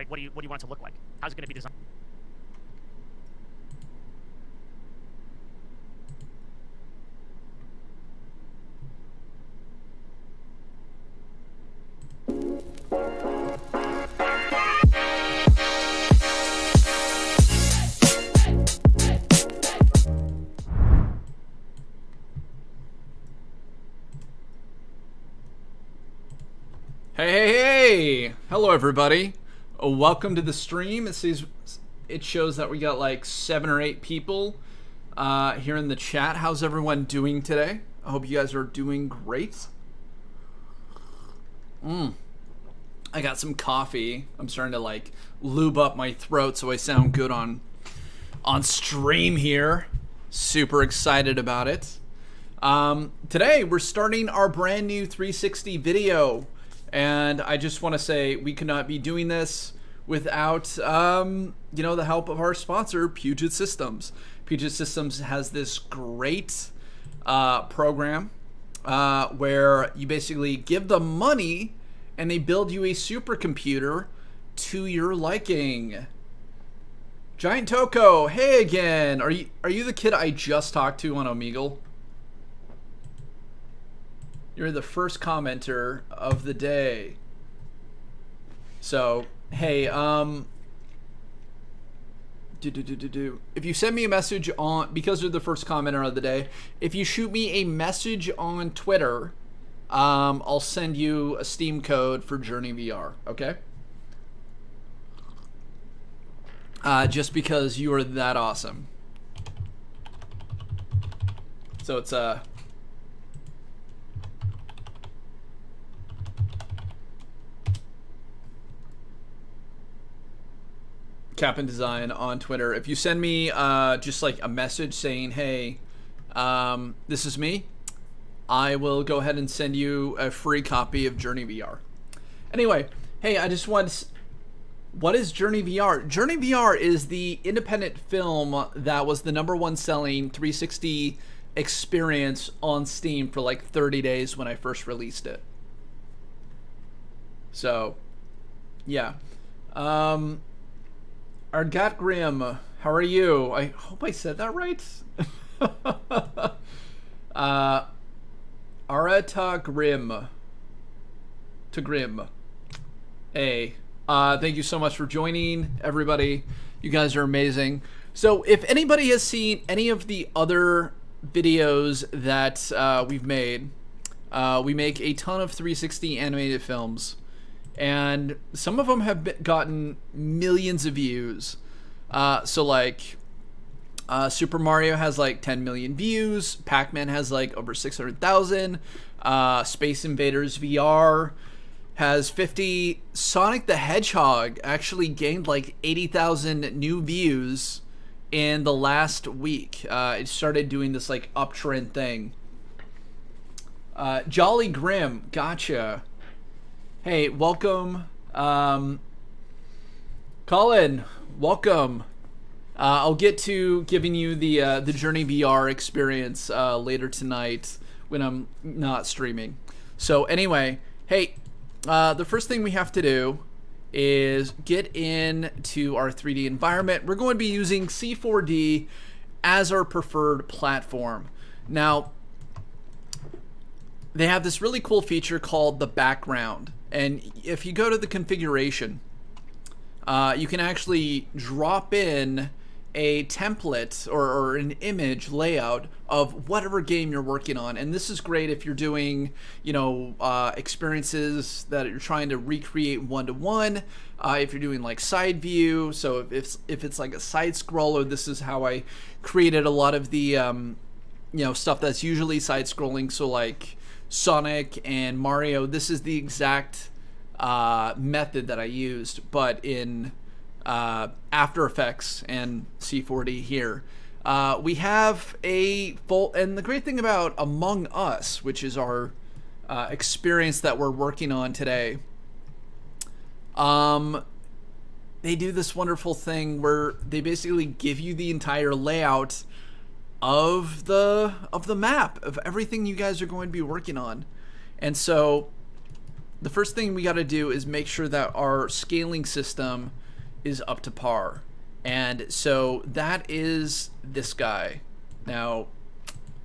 Like, what do you want it to look like? How's it going to be designed? Hey! Hello, everybody. Welcome to the stream. It shows that we got like 7 or 8 people here in the chat. How's everyone doing today? I hope you guys are doing great. I got some coffee. I'm starting to like lube up my throat so I sound good on stream here. Super excited about it. Today we're starting our brand new 360 video. And I just want to say we could not be doing this without, the help of our sponsor, Puget Systems. Puget Systems has this great program where you basically give them money and they build you a supercomputer to your liking. Giant Toko, hey again. Are you the kid I just talked to on Omegle? You're the first commenter of the day. So, hey, if you send me a message on, because you're the first commenter of the day, if you shoot me a message on Twitter, I'll send you a Steam code for Journey VR, okay? Just because you are that awesome. So it's, Cap'n Design on Twitter. If you send me just like a message saying, hey, this is me, I will go ahead and send you a free copy of Journey VR. Anyway, hey, I just want... What is Journey VR? Journey VR is the independent film that was the #1 selling 360 experience on Steam for like 30 days when I first released it. So, yeah. Argat Grim, how are you? I hope I said that right. Arata Grim. To Grim. Hey. Thank you so much for joining, everybody. You guys are amazing. So, if anybody has seen any of the other videos that we've made, we make a ton of 360 animated films. And some of them have gotten millions of views. So like Super Mario has like 10 million views. Pac-Man has like over 600,000. Space Invaders VR has 50. Sonic the Hedgehog actually gained like 80,000 new views in the last week. It started doing this like uptrend thing. Jolly Grim, gotcha. Hey, welcome, Colin. Welcome. I'll get to giving you the Journey VR experience later tonight when I'm not streaming. So anyway, hey, the first thing we have to do is get into our 3D environment. We're going to be using C4D as our preferred platform. Now, they have this really cool feature called the background. And if you go to the configuration, you can actually drop in a template or an image layout of whatever game you're working on. And this is great if you're doing, experiences that you're trying to recreate one-to-one. If you're doing like side view, so if it's like a side scroller, this is how I created a lot of the, stuff that's usually side scrolling. So like Sonic and Mario, this is the exact method that I used, but in After Effects and C4D here. We have a full, and the great thing about Among Us, which is our experience that we're working on today, they do this wonderful thing where they basically give you the entire layout of the map of everything you guys are going to be working on. And so the first thing we got to do is make sure that our scaling system is up to par. And so that is this guy. Now,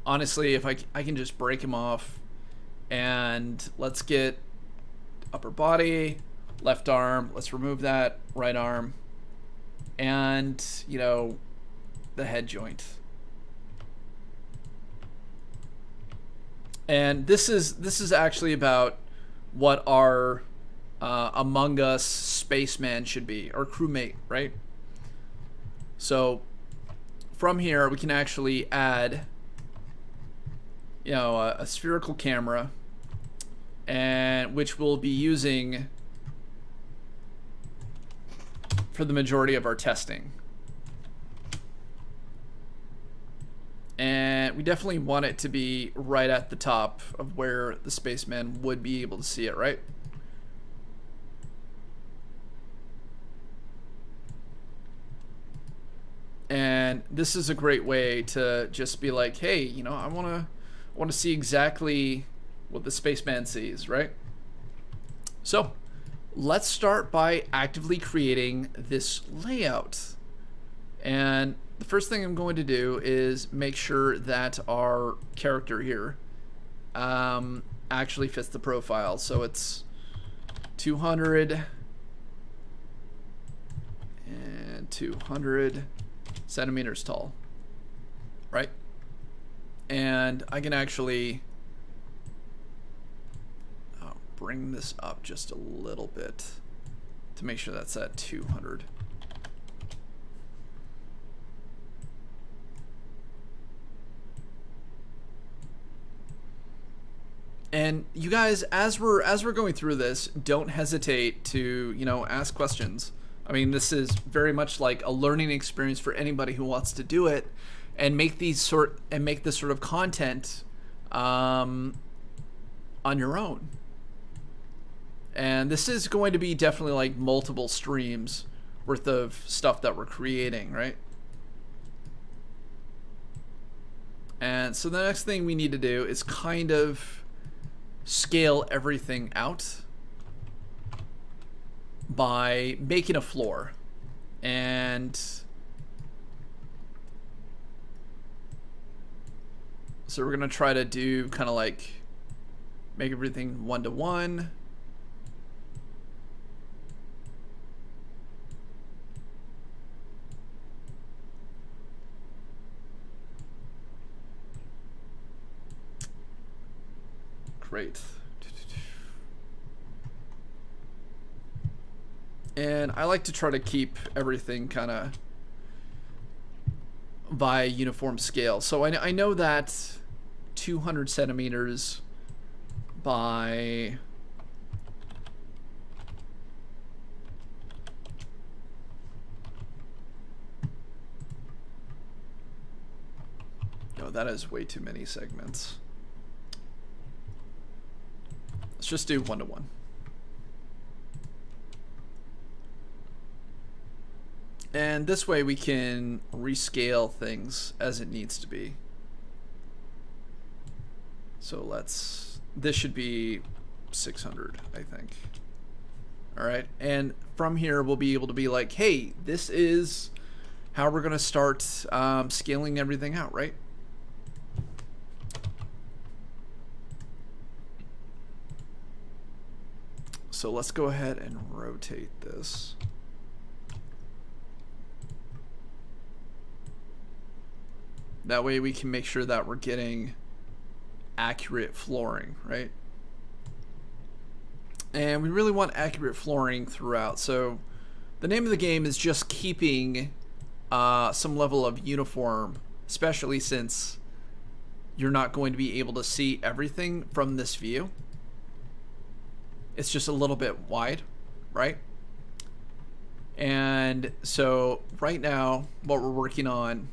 honestly, if I can just break him off, and let's get upper body, left arm, let's remove that, right arm, and, you know, the head joint. And this is actually about what our Among Us spaceman should be, our crewmate, right? So from here we can actually add, you know, a spherical camera, and which we'll be using for the majority of our testing. And we definitely want it to be right at the top of where the spaceman would be able to see it, right? And this is a great way to just be like, hey, you know, I want to see exactly what the spaceman sees, right? So let's start by actively creating this layout. And the first thing I'm going to do is make sure that our character here actually fits the profile. So it's 200 and 200 centimeters tall, right? And I can actually bring this up just a little bit to make sure that's at 200. And you guys, as we're going through this, don't hesitate to, you know, ask questions. I mean, this is very much like a learning experience for anybody who wants to do it and make this sort of content on your own. And this is going to be definitely like multiple streams worth of stuff that we're creating, right? And so the next thing we need to do is kind of scale everything out by making a floor. And so we're gonna try to do kind of like make everything 1-to-1. Great. And I like to try to keep everything kind of by uniform scale. So I know that 200 centimeters by no, that is way too many segments. Let's just do 1-to-1. And this way we can rescale things as it needs to be. So this should be 600, I think. All right, and from here we'll be able to be like, hey, this is how we're gonna start scaling everything out, right? So let's go ahead and rotate this. That way we can make sure that we're getting accurate flooring, right? And we really want accurate flooring throughout. So the name of the game is just keeping some level of uniform, especially since you're not going to be able to see everything from this view. It's just a little bit wide, right? And so right now what we're working on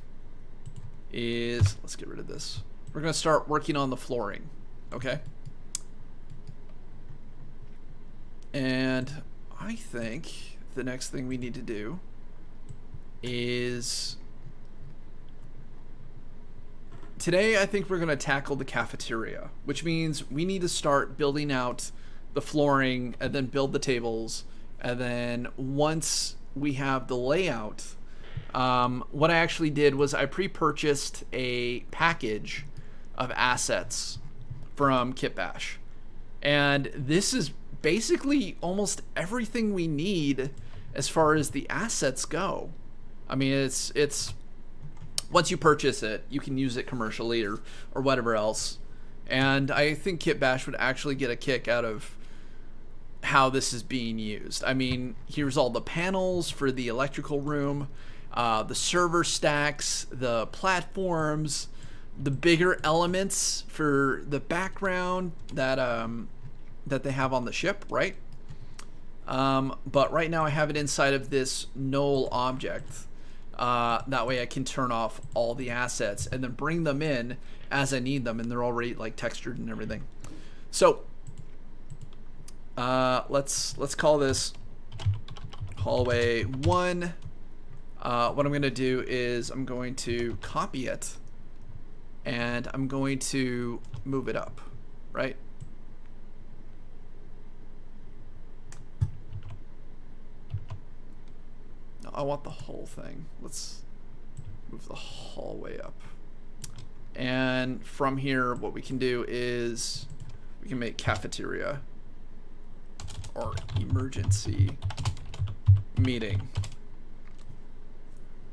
is, let's get rid of this. We're gonna start working on the flooring, okay? And I think the next thing we need to do is, today I think we're gonna tackle the cafeteria, which means we need to start building out the flooring, and then build the tables. And then once we have the layout, what I actually did was I pre-purchased a package of assets from Kitbash. And this is basically almost everything we need as far as the assets go. I mean, it's once you purchase it, you can use it commercially or whatever else. And I think Kitbash would actually get a kick out of how this is being used. I mean, here's all the panels for the electrical room, the server stacks, the platforms, the bigger elements for the background that that they have on the ship, right? But right now I have it inside of this null object. That way I can turn off all the assets and then bring them in as I need them, and they're already like textured and everything. So let's call this hallway 1. What I'm going to do is I'm going to copy it and I'm going to move it up, right? No, I want the whole thing. Let's move the hallway up. And from here, what we can do is we can make cafeteria or emergency meeting.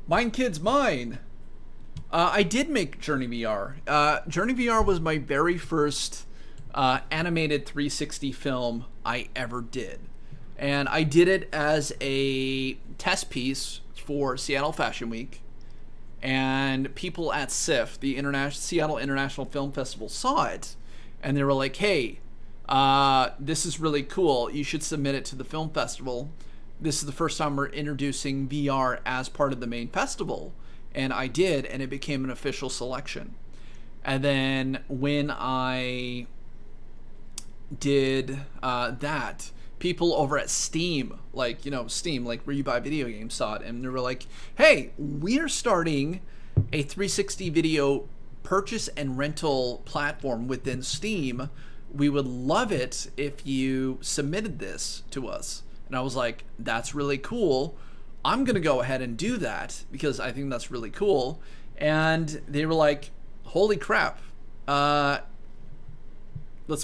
Mine kids mine. I did make Journey VR. Journey VR was my very first animated 360 film I ever did. And I did it as a test piece for Seattle Fashion Week. And people at SIFF, the Seattle International Film Festival, saw it. And they were like, hey, this is really cool. You should submit it to the film festival. This is the first time we're introducing VR as part of the main festival. And I did, and it became an official selection. And then when I did that, people over at Steam, like, Steam, like where you buy video games, saw it, and they were like, hey, we're starting a 360 video purchase and rental platform within Steam. We would love it if you submitted this to us. And I was like, that's really cool. I'm going to go ahead and do that because I think that's really cool. And they were like, holy crap. Let's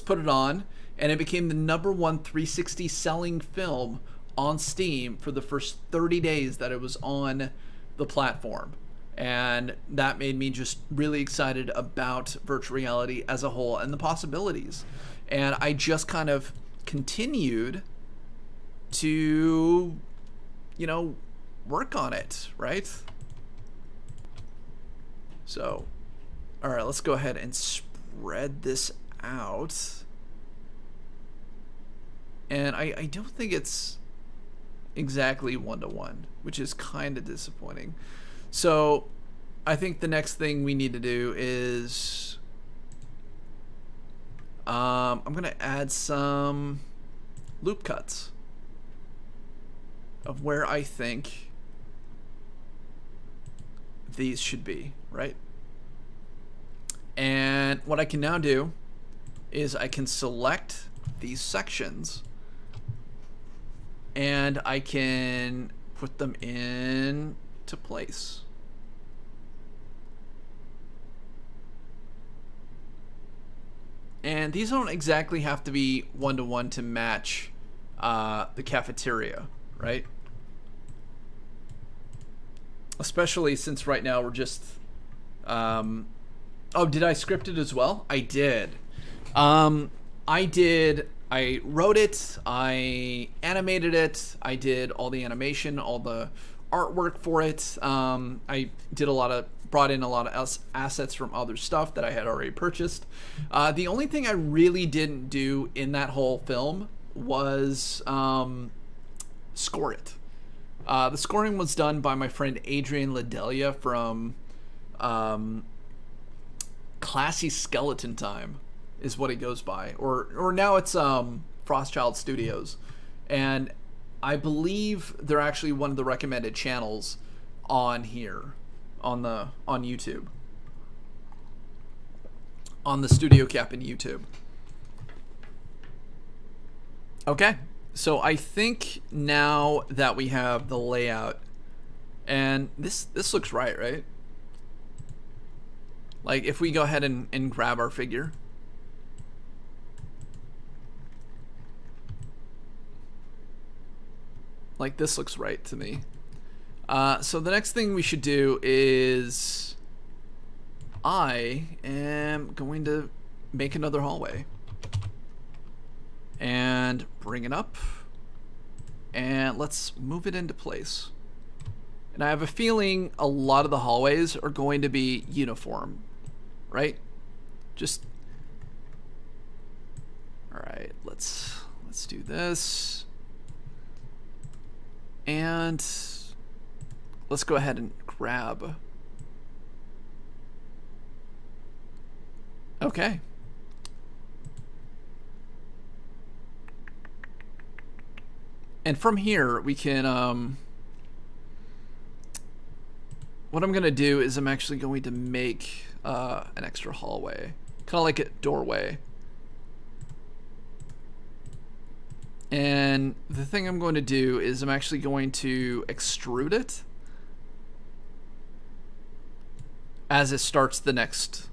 put it on. And it became the #1 360 selling film on Steam for the first 30 days that it was on the platform. And that made me just really excited about virtual reality as a whole and the possibilities. And I just kind of continued to, work on it, right? So, all right, let's go ahead and spread this out. And I don't think it's exactly 1-to-1, which is kind of disappointing. So I think the next thing we need to do is I'm going to add some loop cuts of where I think these should be, right? And what I can now do is I can select these sections and I can put them into place. And these don't exactly have to be 1-to-1 to match the cafeteria, right? Especially since right now we're just... oh, did I script it as well? I did. I wrote it, I animated it, I did all the animation, all the artwork for it. I did brought in a lot of assets from other stuff that I had already purchased. The only thing I really didn't do in that whole film was score it. The scoring was done by my friend Adrian Ladelia from Classy Skeleton Time is what it goes by, or now it's Frostchild Studios, and I believe they're actually one of the recommended channels on here on YouTube, on the Studio Cap in YouTube. Okay, so I think now that we have the layout, and this looks right? Like if we go ahead and grab our figure. Like this looks right to me. So the next thing we should do is I am going to make another hallway and bring it up, and let's move it into place. And I have a feeling a lot of the hallways are going to be uniform, right? Just all right, let's do this. And let's go ahead and grab. Okay. And from here we can what I'm gonna do is I'm actually going to make an extra hallway, kind of like a doorway. And the thing I'm going to do is I'm actually going to extrude it as it starts the next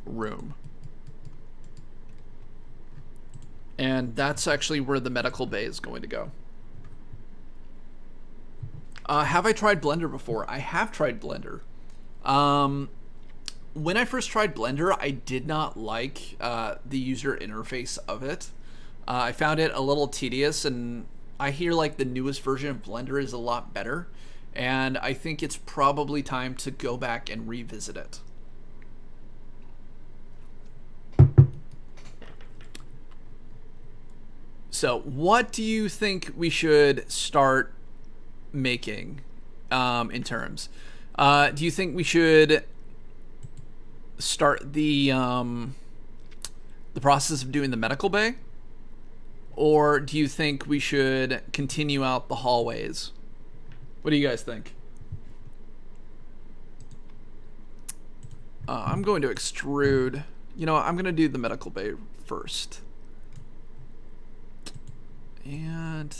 room. And that's actually where the medical bay is going to go. Have I tried Blender before? I have tried Blender. When I first tried Blender, I did not like the user interface of it. I found it a little tedious, and I hear like the newest version of Blender is a lot better, and I think it's probably time to go back and revisit it. So what do you think we should start making in terms? Do you think we should start the process of doing the medical bay? Or do you think we should continue out the hallways? What do you guys think? I'm going to extrude. You know, I'm going to do the medical bay first. And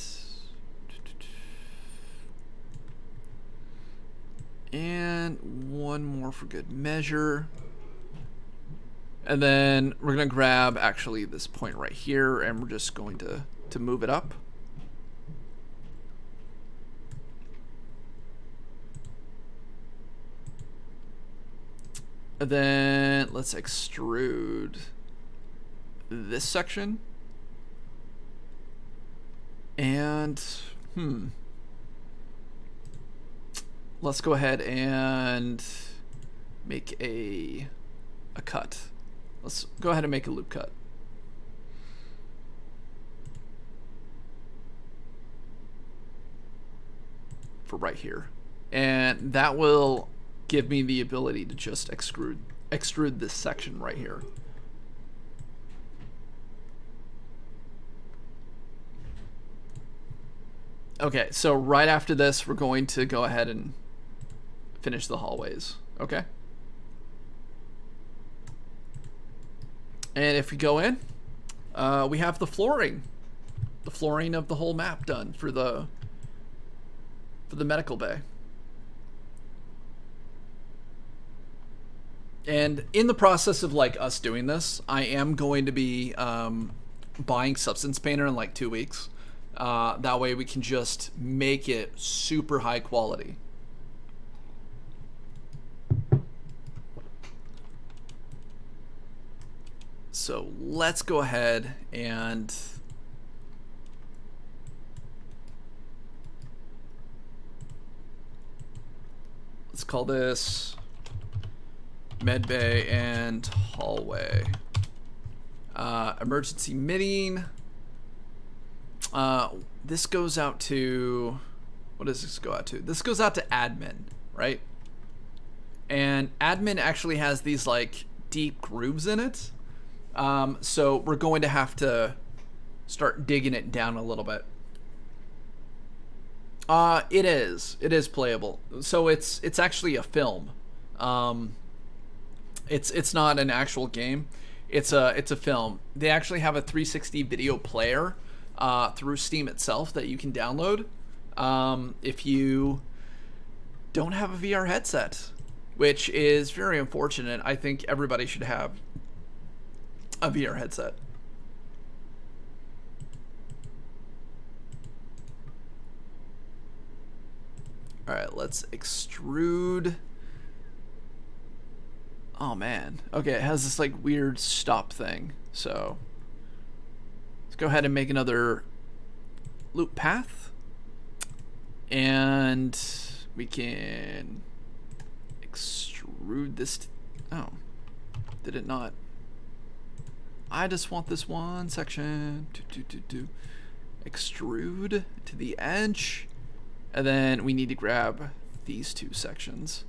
one more for good measure. And then we're going to grab actually this point right here, and we're just going to move it up. And then let's extrude this section. And let's go ahead and make a cut. Let's go ahead and make a loop cut. For right here. And that will give me the ability to just extrude this section right here. Okay, so right after this, we're going to go ahead and finish the hallways. Okay. And if we go in, we have the flooring of the whole map done for the medical bay. And in the process of like us doing this, I am going to be buying Substance Painter in like 2 weeks. That way we can just make it super high quality. So let's go ahead and let's call this med bay and hallway. Emergency mitting. This goes out to, what does this go out to? This goes out to admin, right? And admin actually has these like deep grooves in it. So we're going to have to start digging it down a little bit. It is playable. So it's actually a film. It's not an actual game. It's a film. They actually have a 360 video player. through Steam itself that you can download if you don't have a VR headset, which is very unfortunate. I think everybody should have a VR headset. All right, let's extrude. Oh man. Okay, it has this like weird stop thing. So let's go ahead and make another loop path. And we can extrude this. Oh, did it not? I just want this one section. Extrude to the edge. And then we need to grab these two sections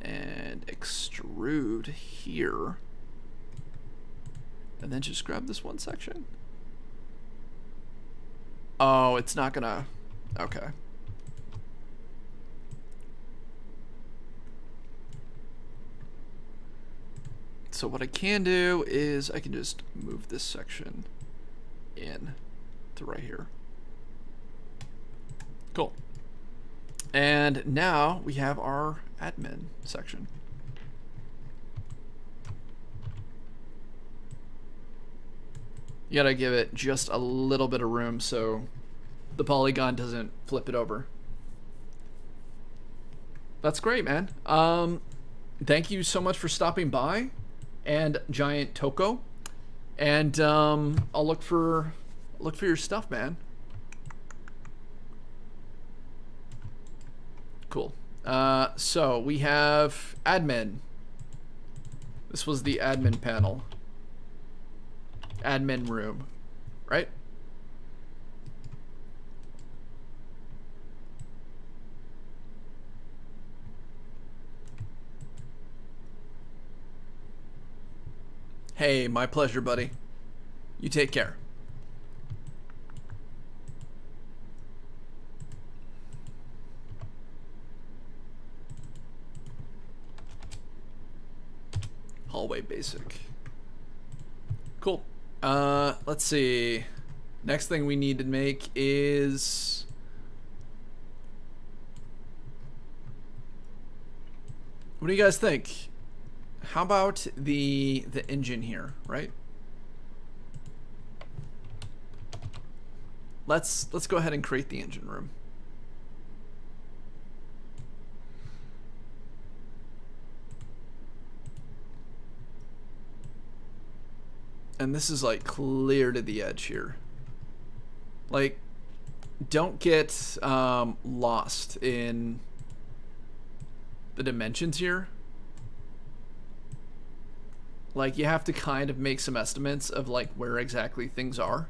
and extrude here. And then just grab this one section. Oh, it's not gonna. Okay. So what I can do is I can just move this section in to right here. Cool. And now we have our admin section. You gotta give it just a little bit of room so the polygon doesn't flip it over. That's great, man. Thank you so much for stopping by, and Giant Toko. And I'll look for your stuff, man. Cool. So we have admin. This was the admin panel. Admin room, right? Hey, my pleasure, buddy. You take care. Hallway basic. Cool. Let's see. Next thing we need to make is what do you guys think? How about the engine here, right? Let's go ahead and create the engine room. And this is like clear to the edge here. Like, don't get lost in the dimensions here. Like, you have to kind of make some estimates of like where exactly things are.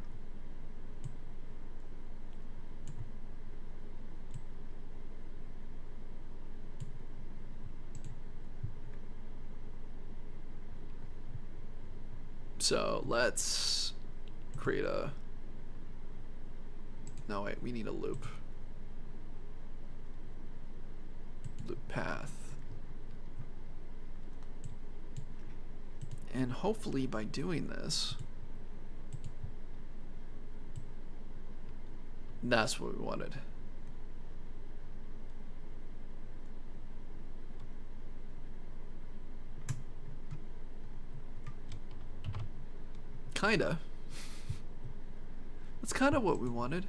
So let's create a, no wait, we need a loop path. And hopefully by doing this, that's what we wanted. Kinda. That's kind of what we wanted.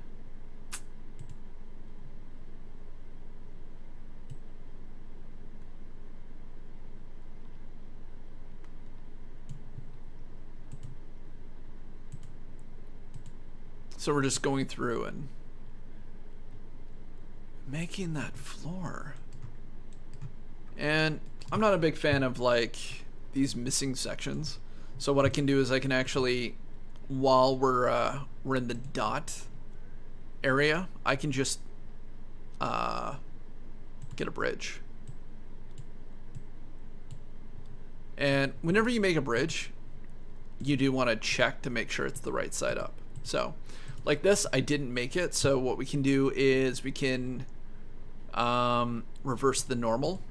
So we're just going through and making that floor. And I'm not a big fan of like these missing sections. So what I can do is I can actually, while we're in the dot area, I can just get a bridge. And whenever you make a bridge, you do want to check to make sure it's the right side up. So like this, I didn't make it. So what we can do is we can reverse the normal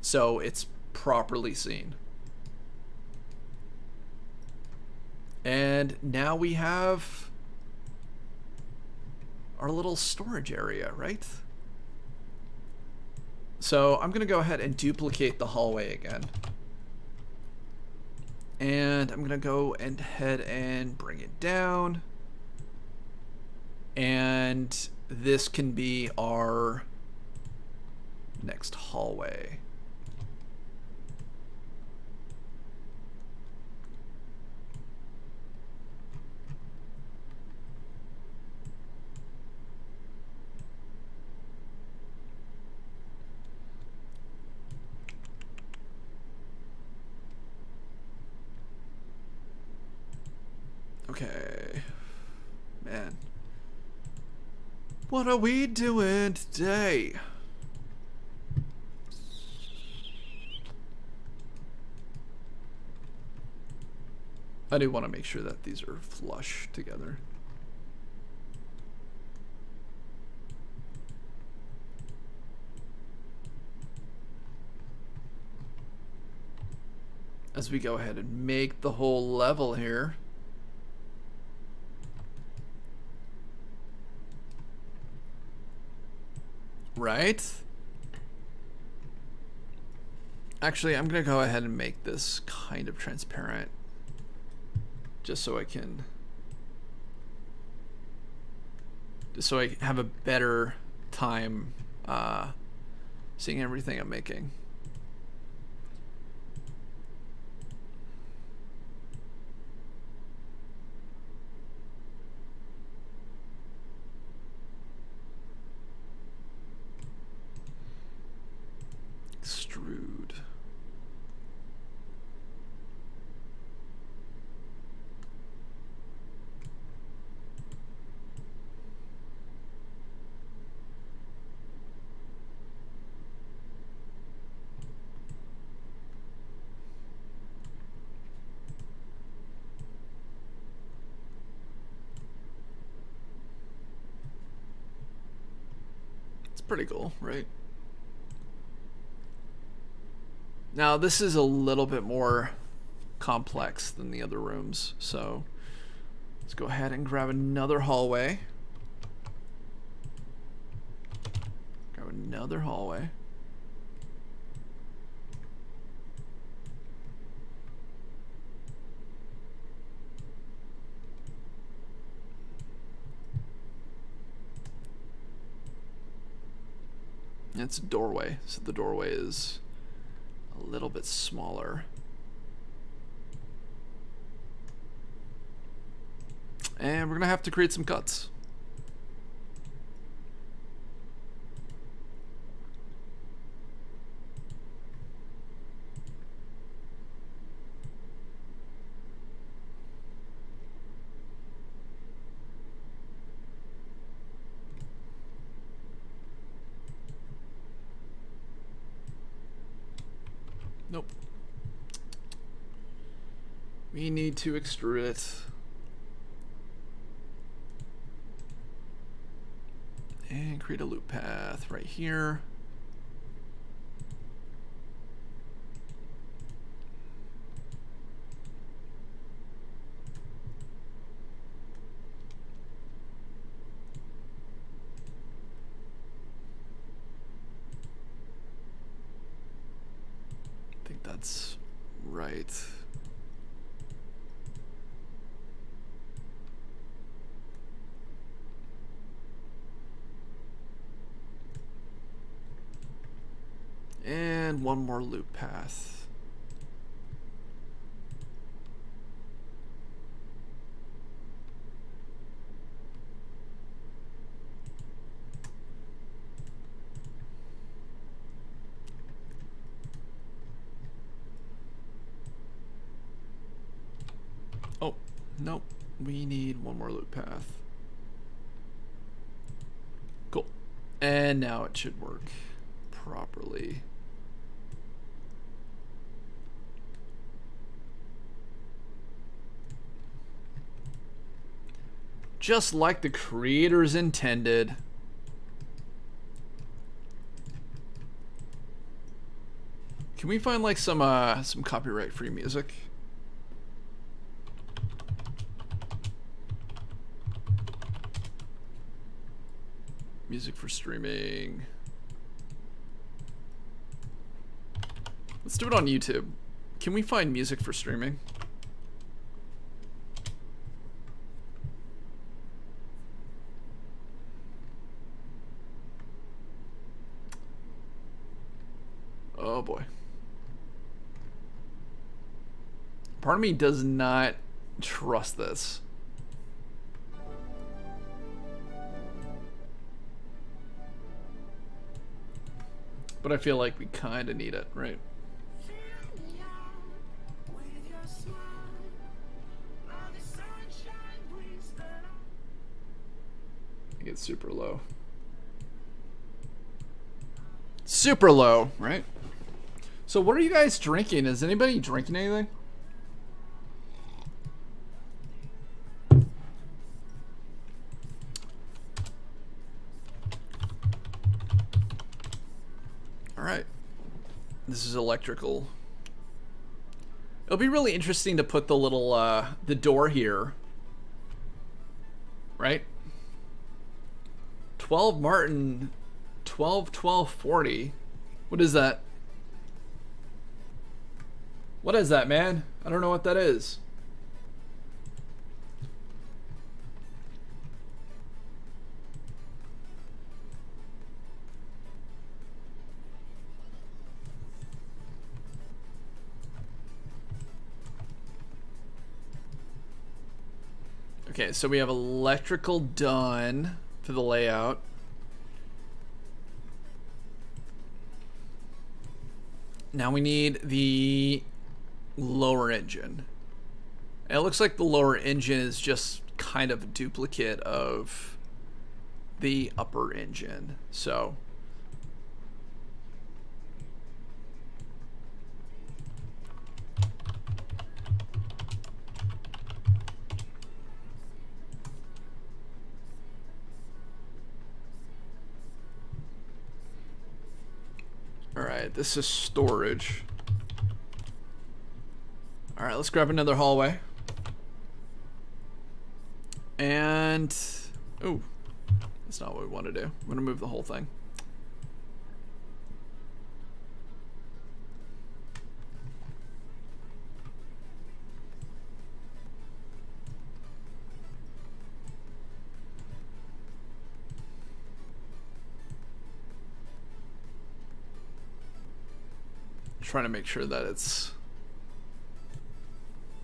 so it's properly seen. And now we have our little storage area, right? So I'm going to go ahead and duplicate the hallway again. And I'm going to go ahead and bring it down. And this can be our next hallway. Okay, man, what are we doing today? I do want to make sure that these are flush together. As we go ahead and make the whole level here. Right? Actually, I'm gonna go ahead and make this kind of transparent, just so I have a better time seeing everything I'm making. Extrude. It's pretty cool, right? Now this is a little bit more complex than the other rooms, so let's go ahead and grab another hallway. Grab another hallway. It's a doorway, so the doorway is a little bit smaller. And we're gonna have to create some cuts. Nope. We need to extrude it. And create a loop path right here. I think that's right. And one more loop path. Oh, nope. We need one more loop path. Cool. And now it should work properly. Just like the creators intended. Can we find like some copyright free music? Music for streaming. Let's do it on YouTube. Can we find music for streaming? Oh boy. Part of me does not trust this. But I feel like we kind of need it, right? I get super low. Super low, right? So what are you guys drinking? Is anybody drinking anything? All right. This is electrical. It'll be really interesting to put the little the door here. Right? 12 Martin 12/12/40. What is that? What is that, man? I don't know what that is. Okay, so we have electrical done for the layout. Now we need the lower engine. And it looks like the lower engine is just kind of a duplicate of the upper engine. So alright, this is storage. Alright, let's grab another hallway. And... ooh, that's not what we want to do. I'm going to move the whole thing. Trying to make sure that it's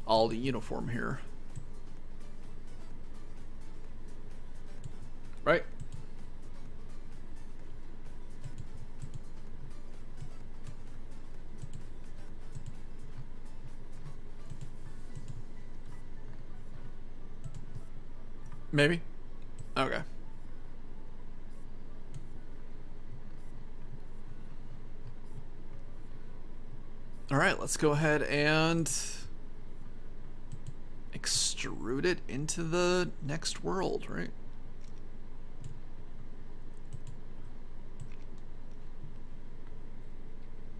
all the uniform here. Right? Maybe? Okay. All right, let's go ahead and extrude it into the next world, right?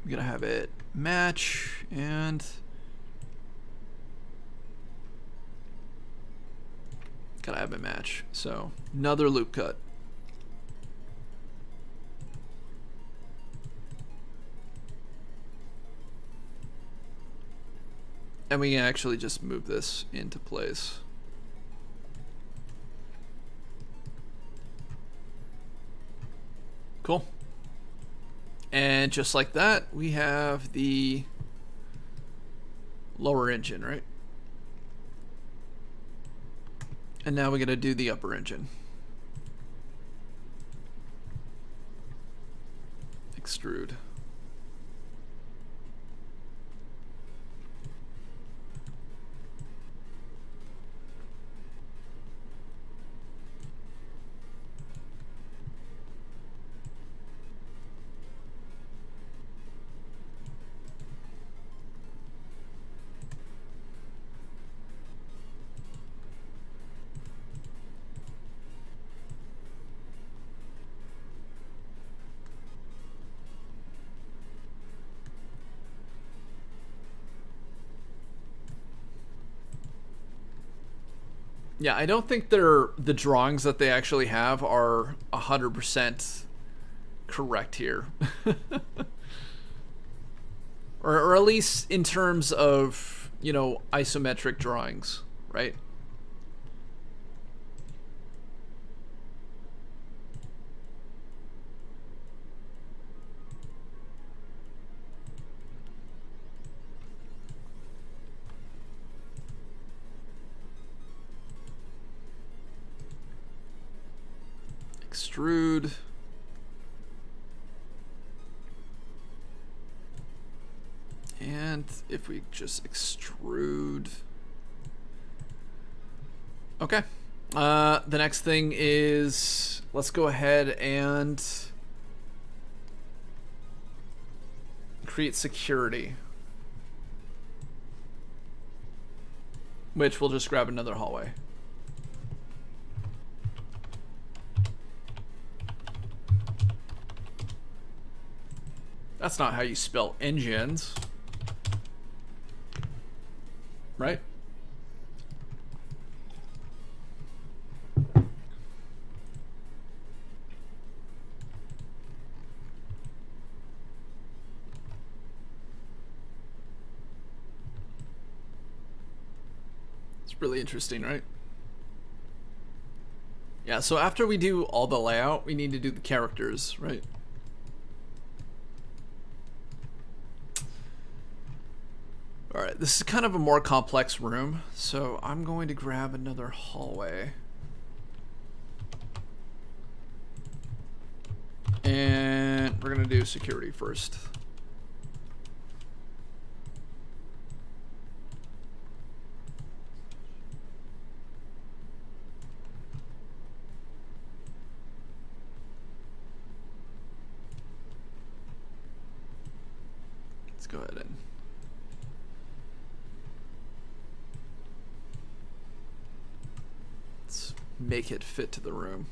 I'm gonna have it match and gotta have it match. So another loop cut. And we can actually just move this into place. Cool. And just like that, we have the lower engine, right? And now we're gonna do the upper engine. Extrude. Yeah, I don't think the drawings that they actually have are 100% correct here. or at least in terms of, you know, isometric drawings, right? Extrude. And if we just extrude. Okay. The next thing is, let's go ahead and create security. Which we'll just grab another hallway. That's not how you spell engines. Right? It's really interesting, right? Yeah, so after we do all the layout, we need to do the characters, right? Alright, this is kind of a more complex room, so I'm going to grab another hallway. And we're going to do security first. Let's go ahead and make it fit to the room.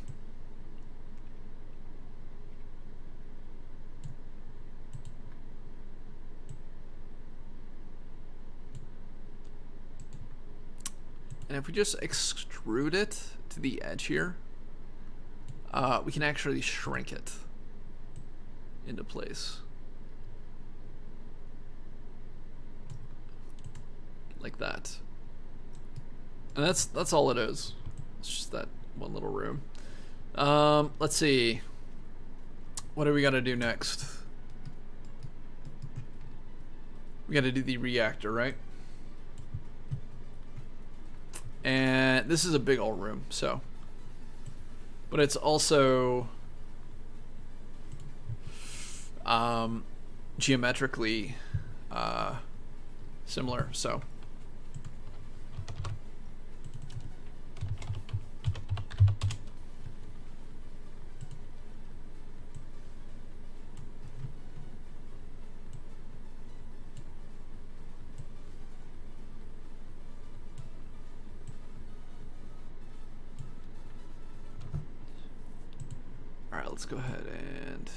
And if we just extrude it to the edge here, we can actually shrink it into place. Like that. And that's all it is. It's just that one little room. Let's see. What do we got to do next? We got to do the reactor, right? And this is a big old room, so. But it's also geometrically similar, so. Let's go ahead and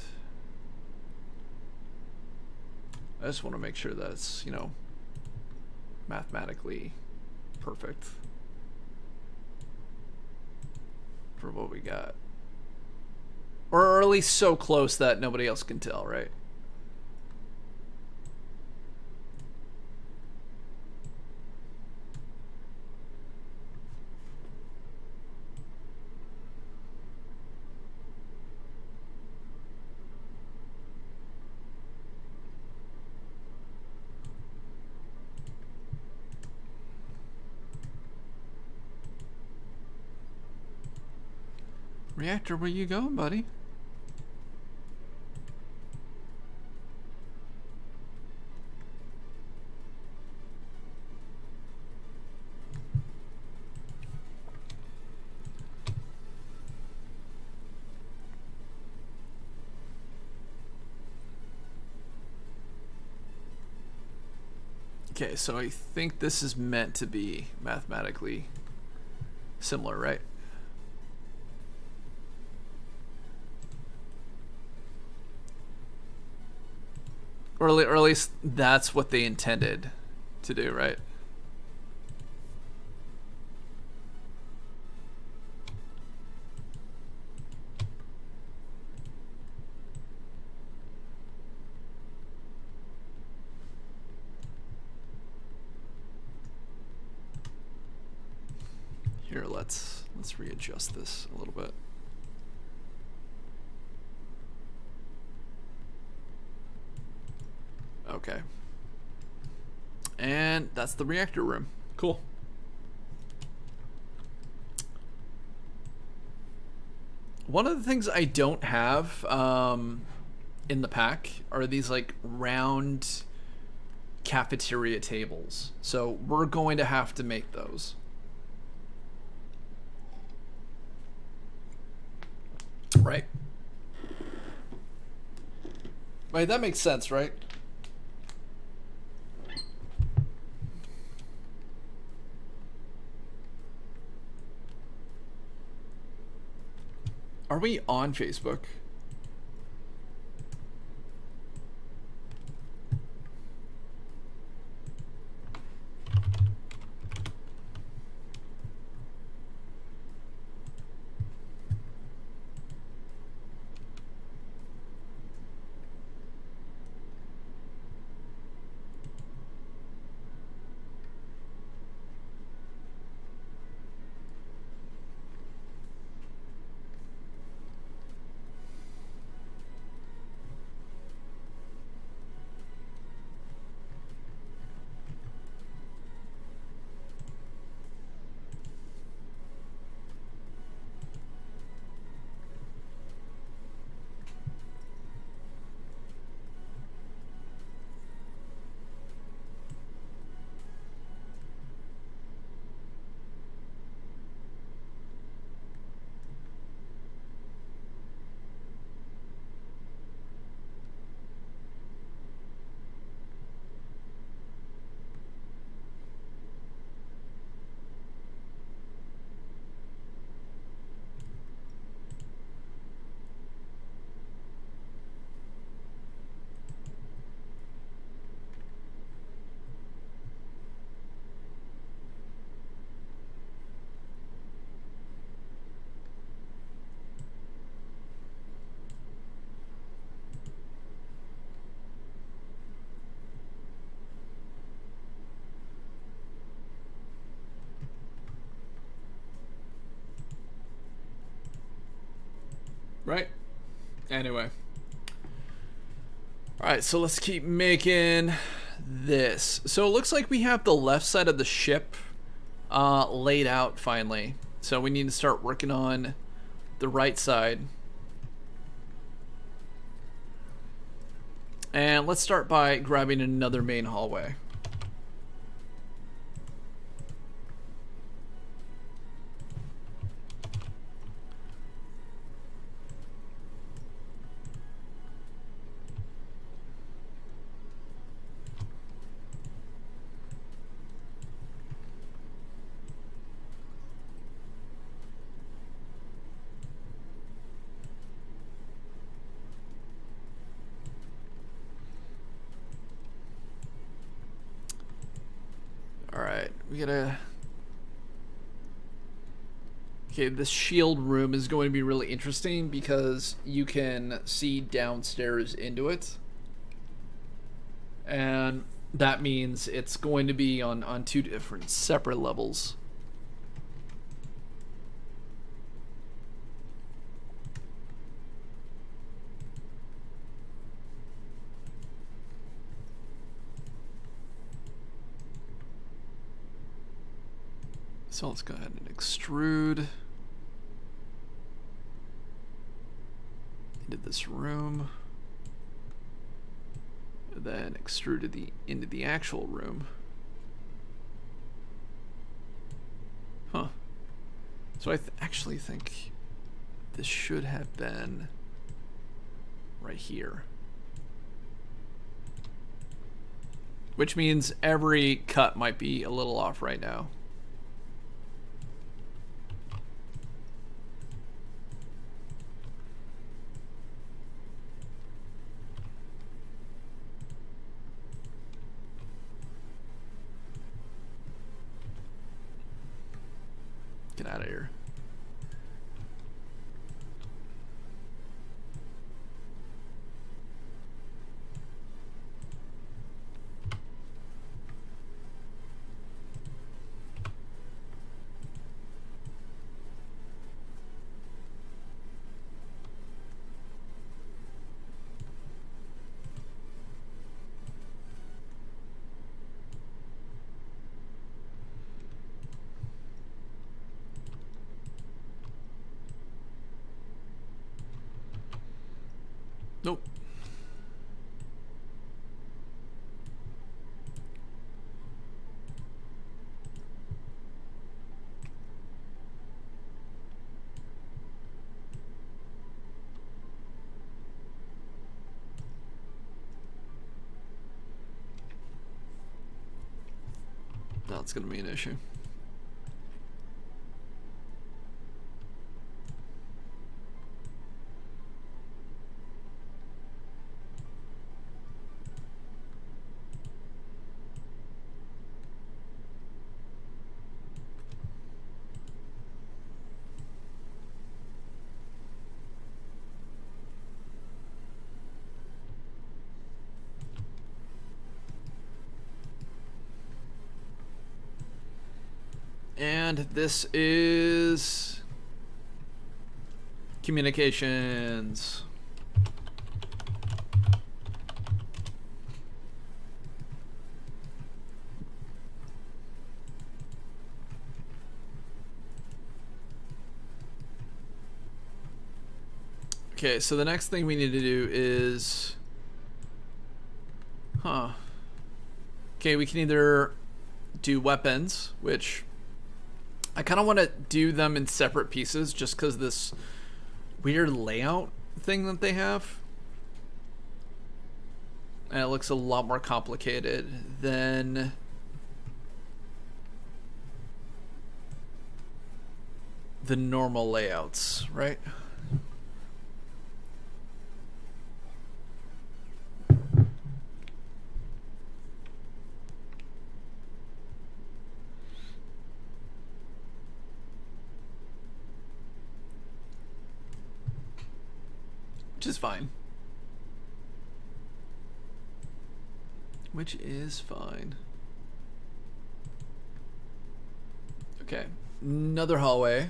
I just want to make sure that it's, you know, mathematically perfect for what we got, or at least so close that nobody else can tell, right? Reactor, where you going, buddy? Okay, so I think this is meant to be mathematically similar, right? Or at least that's what they intended to do, right? Here, let's readjust this a little bit. Okay. And that's the reactor room. Cool. One of the things I don't have in the pack are these like round cafeteria tables. So we're going to have to make those. Right. Right, that makes sense, right? Are we on Facebook? Right? Anyway. Alright, so let's keep making this. So it looks like we have the left side of the ship laid out finally. So we need to start working on the right side. And let's start by grabbing another main hallway. Alright, we gotta... Okay, this shield room is going to be really interesting because you can see downstairs into it. And that means it's going to be on two different separate levels. So let's go ahead and extrude into this room, and then extrude into the actual room. Huh. So I actually think this should have been right here. Which means every cut might be a little off right now. Get out of here. That's going to be an issue. And this is communications. Okay, so the next thing we need to do is, okay, we can either do weapons, which I kind of want to do them in separate pieces just because this weird layout thing that they have. And it looks a lot more complicated than the normal layouts, right? Which is fine. Which is fine. Okay, another hallway.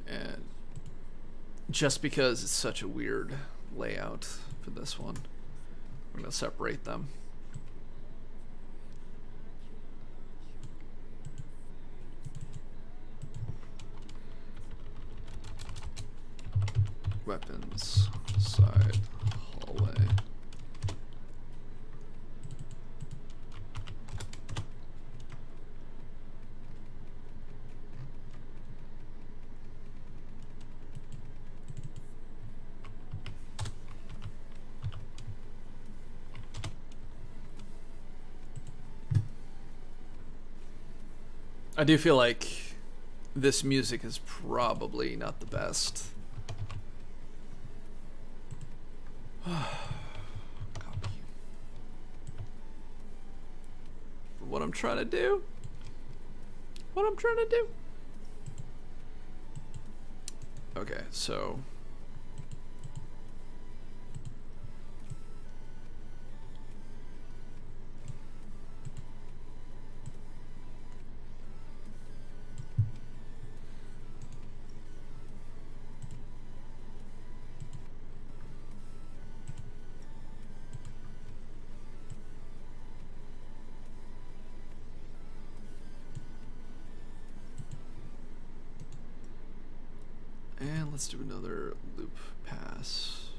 And just because it's such a weird layout for this one, I'm going to separate them. Weapons, side, hallway. I do feel like this music is probably not the best. Copy. For what I'm trying to do. What I'm trying to do. Okay, so and let's do another loop pass.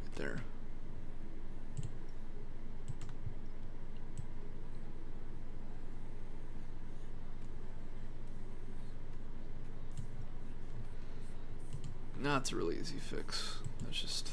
Right there. That's a really easy fix. That's just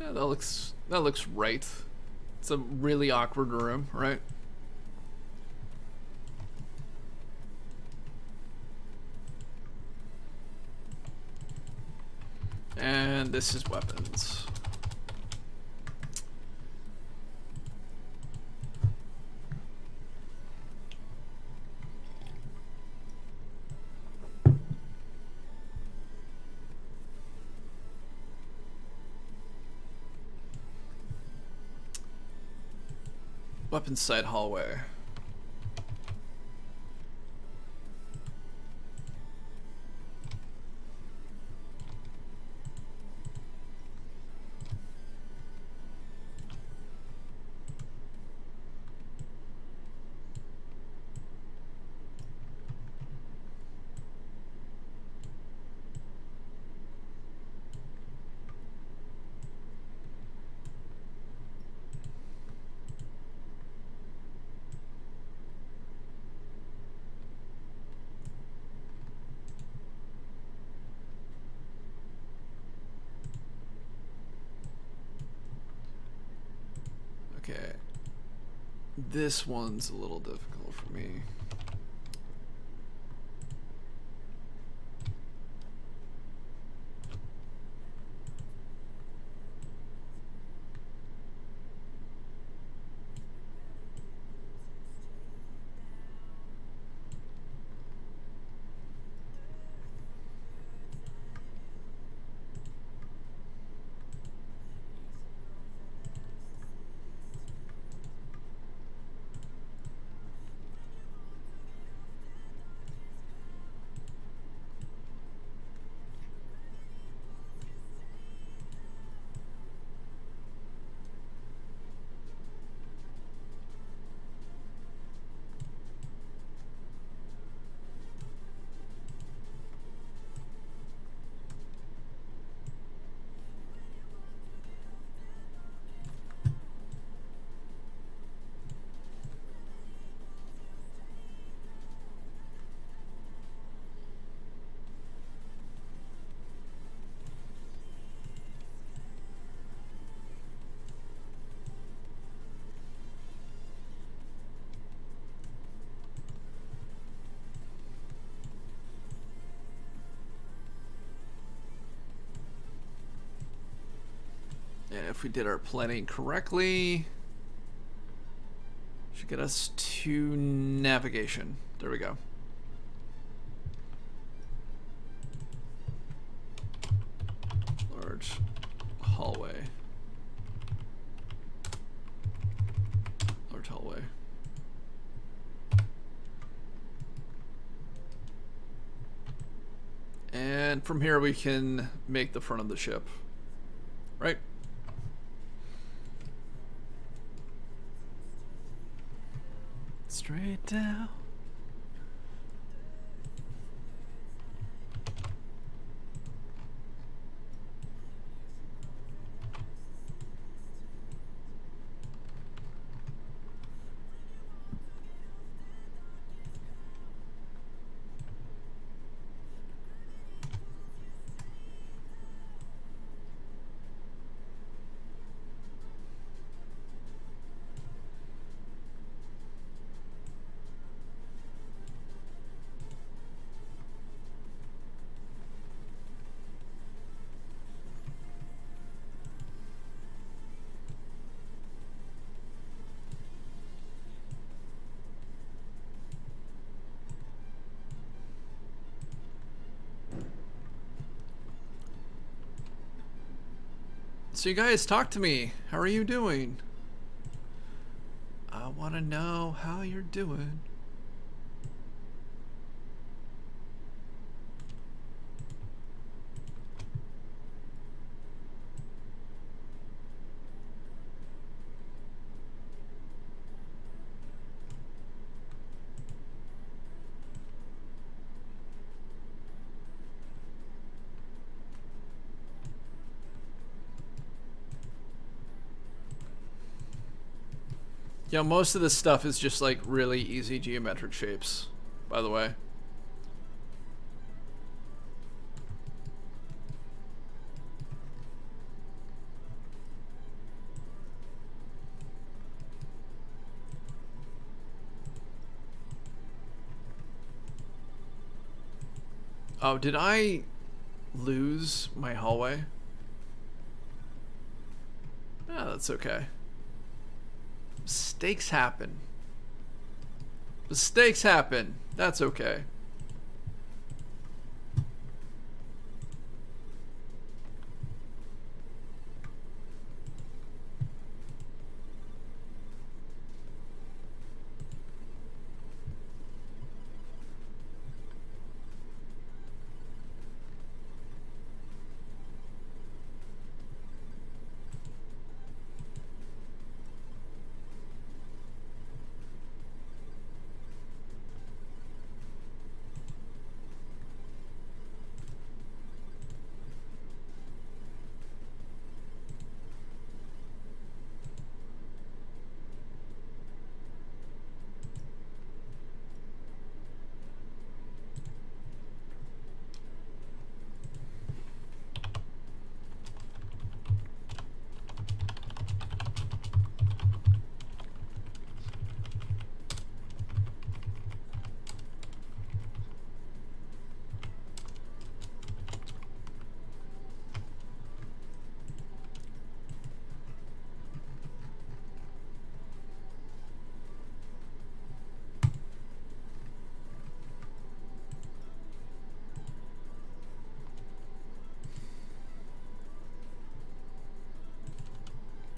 yeah, that looks right. It's a really awkward room, right? And this is weapons. Weapons site hallway. Okay. This one's a little difficult for me. And if we did our planning correctly, should get us to navigation. There we go. Large hallway. Large hallway. And from here we can make the front of the ship. Right? Straight down. So you guys, talk to me. How are you doing? I want to know how you're doing. Yeah, most of this stuff is just like really easy geometric shapes, by the way. Oh, did I lose my hallway? Ah, that's okay. Mistakes happen. Mistakes happen. That's okay.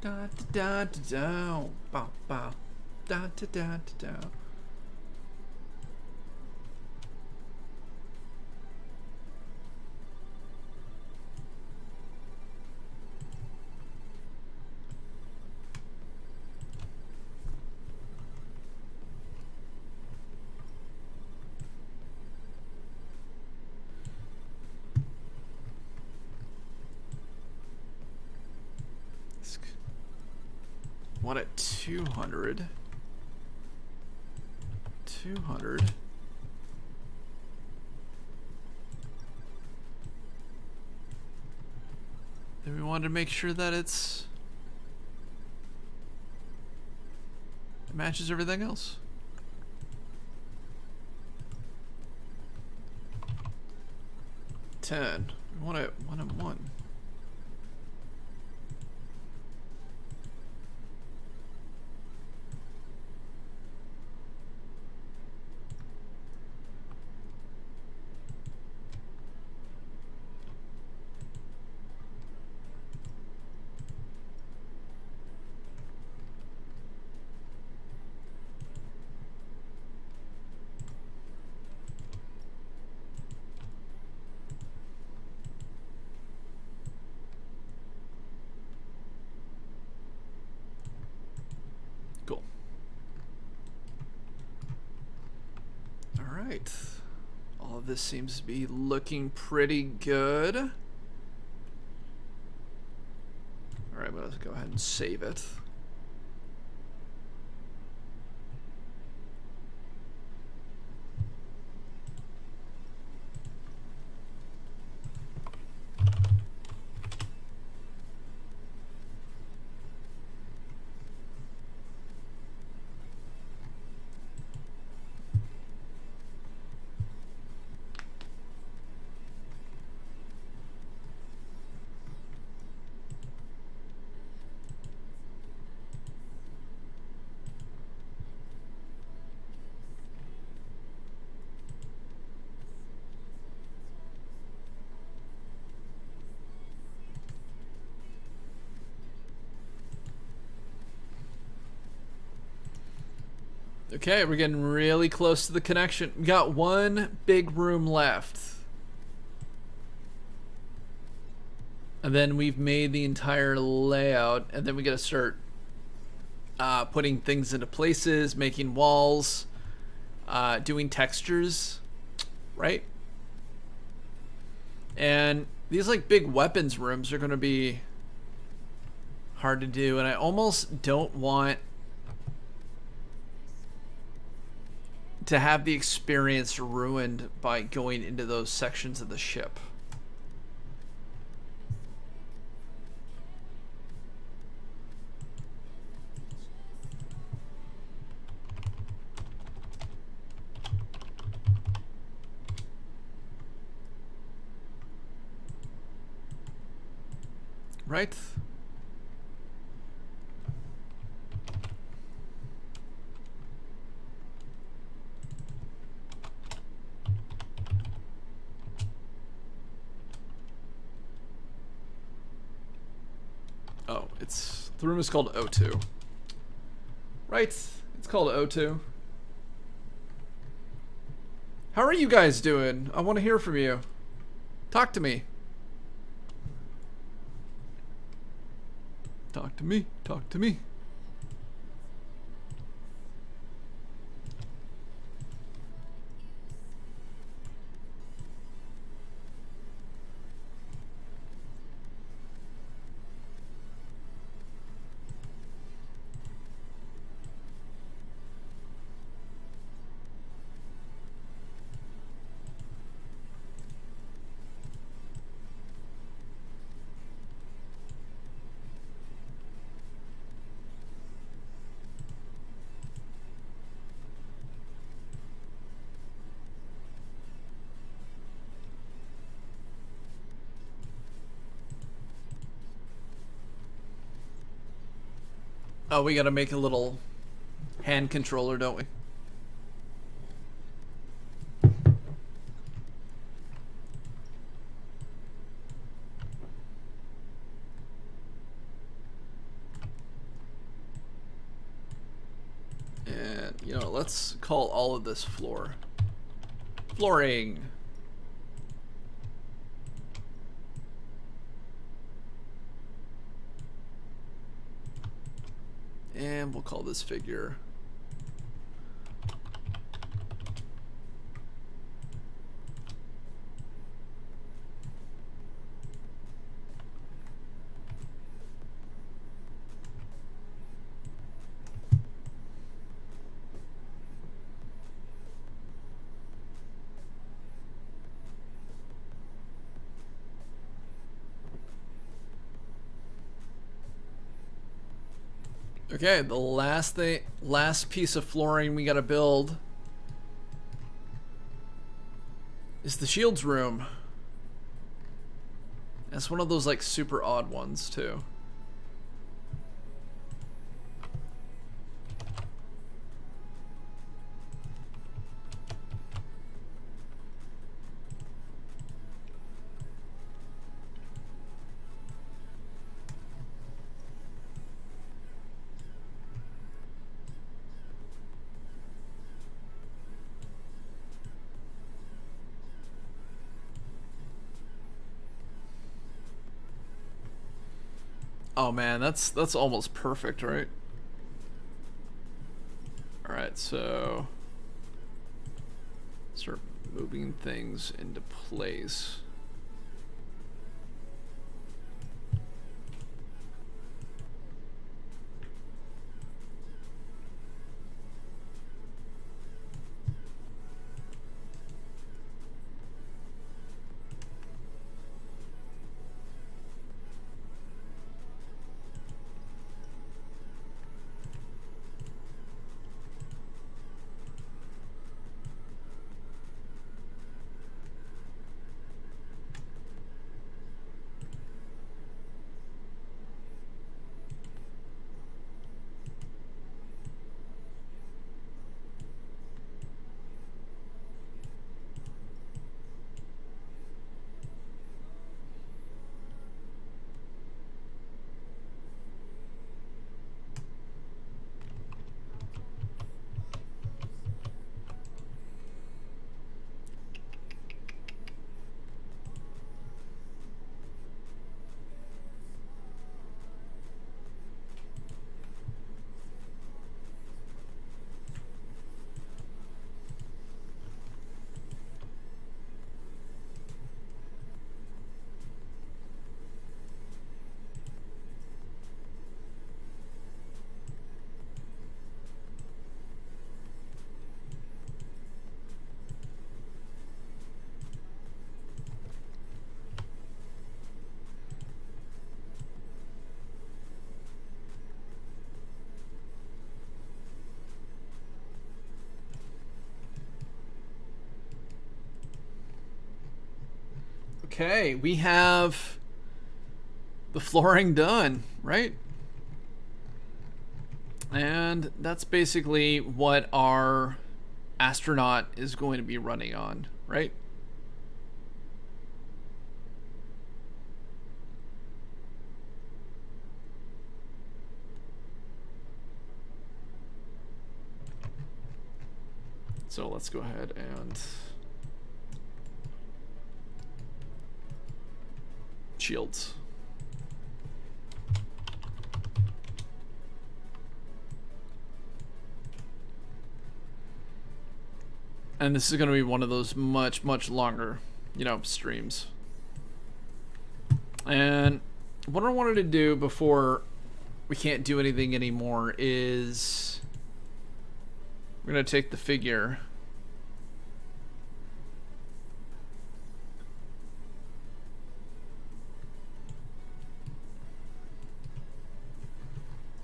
Da da da da da da da da da da. One at 200. 200. Then we wanted to make sure that it matches everything else. We want it 1 and 1. Cool. All right. All of this seems to be looking pretty good. All right, let's go ahead and save it. Okay, we're getting really close to the connection. We got one big room left. And then we've made the entire layout, and then we gotta start putting things into places, making walls, doing textures, right? And these like big weapons rooms are gonna be hard to do, and I almost don't want to have the experience ruined by going into those sections of the ship. Right? Oh, the room is called O2. Right, it's called O2. How are you guys doing? I want to hear from you. Talk to me. Talk to me. Talk to me. Oh, we gotta make a little hand controller, don't we? And, you know, let's call all of this floor. Flooring. And we'll call this figure. Okay, the last piece of flooring we gotta build is the shields room. That's one of those like super odd ones too. Oh man, that's almost perfect, right? All right, so start moving things into place. Okay, we have the flooring done, right? And that's basically what our astronaut is going to be running on, right? So let's go ahead and shields. And this is going to be one of those much longer, you know, streams. And what I wanted to do before we can't do anything anymore is we're going to take the figure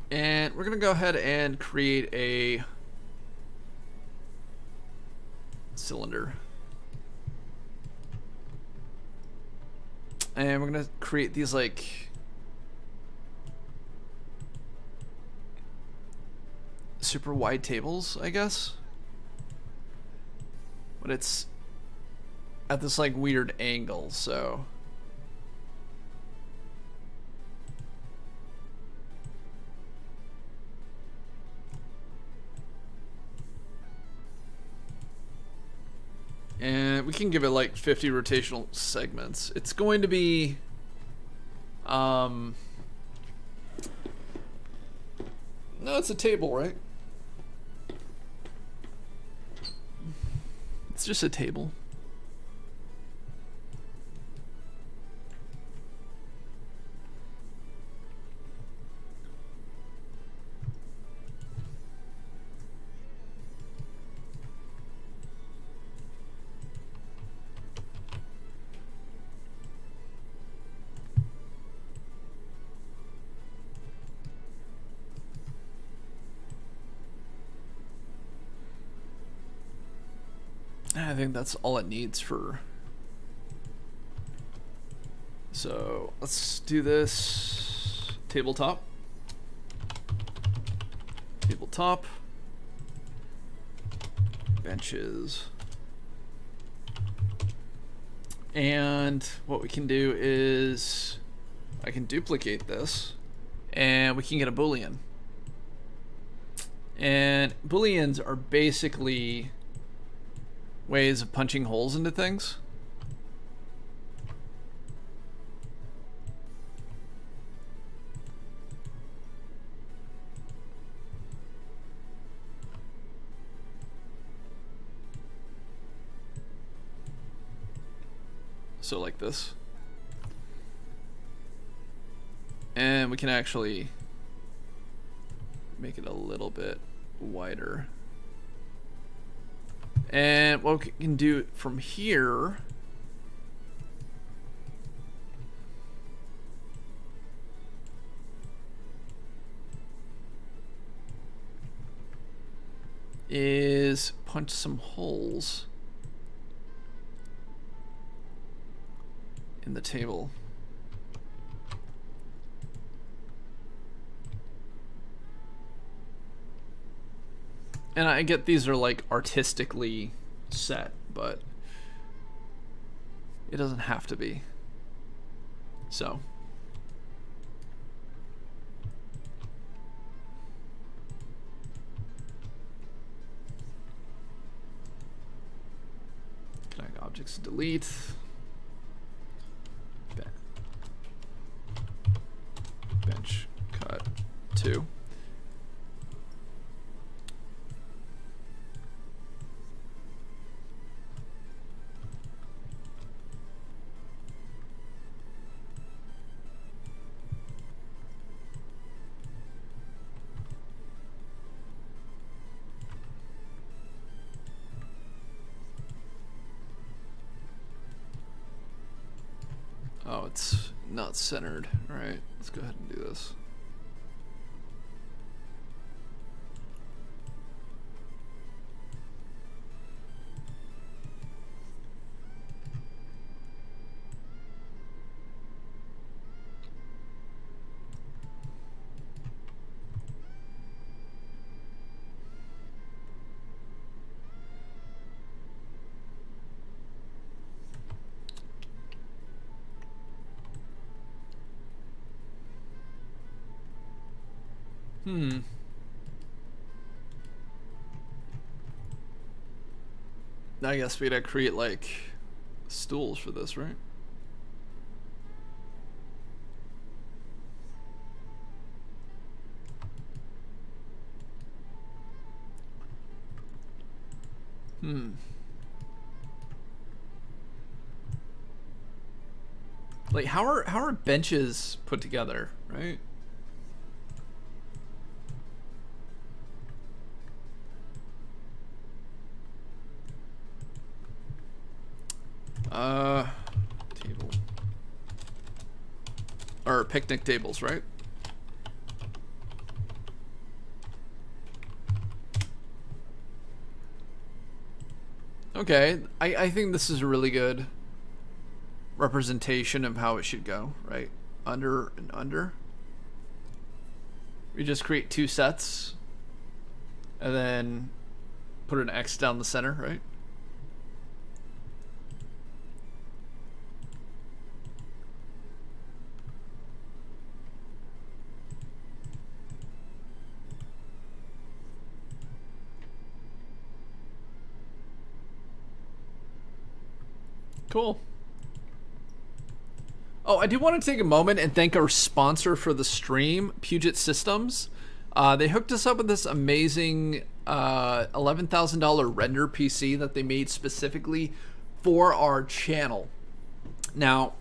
and we're going to go ahead and create a cylinder. And we're going to create these like super wide tables, I guess. But it's at this like weird angle, so we can give it like 50 rotational segments. It's going to be no, it's a table, right? It's just a table. I think that's all it needs for. So let's do this. Tabletop. Tabletop. Benches. And what we can do is I can duplicate this and we can get a Boolean. And Booleans are basically ways of punching holes into things. So like this. And we can actually make it a little bit wider. And what we can do from here is punch some holes in the table. And I get these are like artistically set, but it doesn't have to be. So connect objects, delete. Bench cut 2. Oh, it's not centered. All right, let's go ahead and do this. I guess we gotta create like stools for this, right? Like how are benches put together, right? Table. Or picnic tables, right? Okay, I think this is a really good representation of how it should go, right? Under and under. We just create 2 sets and then put an X down the center, right? Cool. Oh, I do want to take a moment and thank our sponsor for the stream, Puget Systems. They hooked us up with this amazing $11,000 render PC that they made specifically for our channel. Now,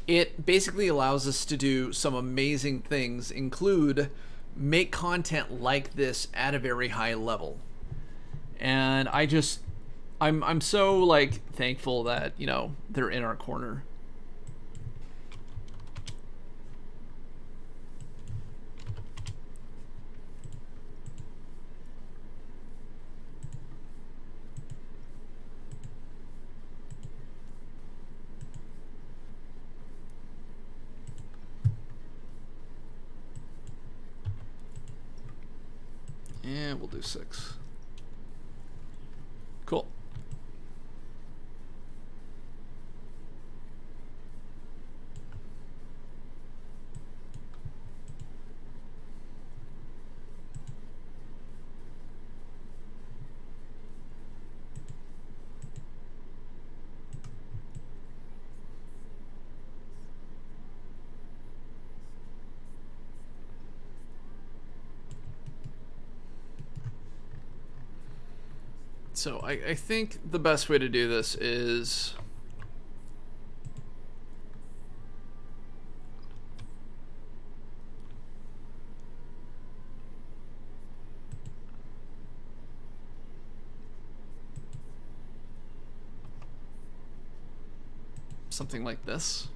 it basically allows us to do some amazing things, include make content like this at a very high level. And I'm so like thankful that, you know, they're in our corner. And we'll do 6. Cool. So I think the best way to do this is something like this.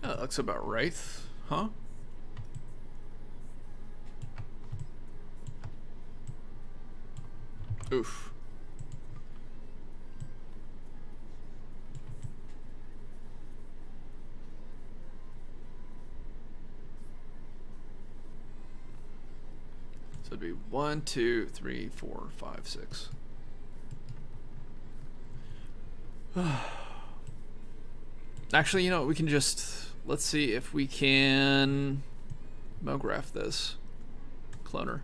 That looks about right, huh? Oof. So it'd be 1, 2, 3, 4, 5, 6. Actually, you know, we can just, let's see if we can MoGraph this cloner.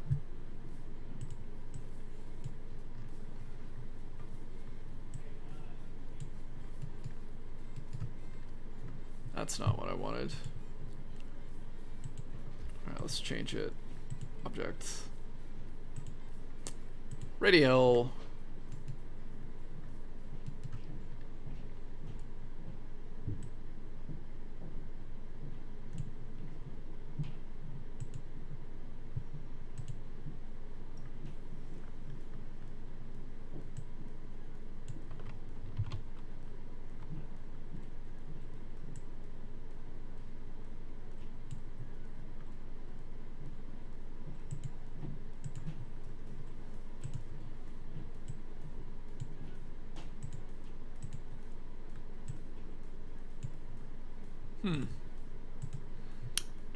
That's not what I wanted. All right, let's change it. Object. Radial.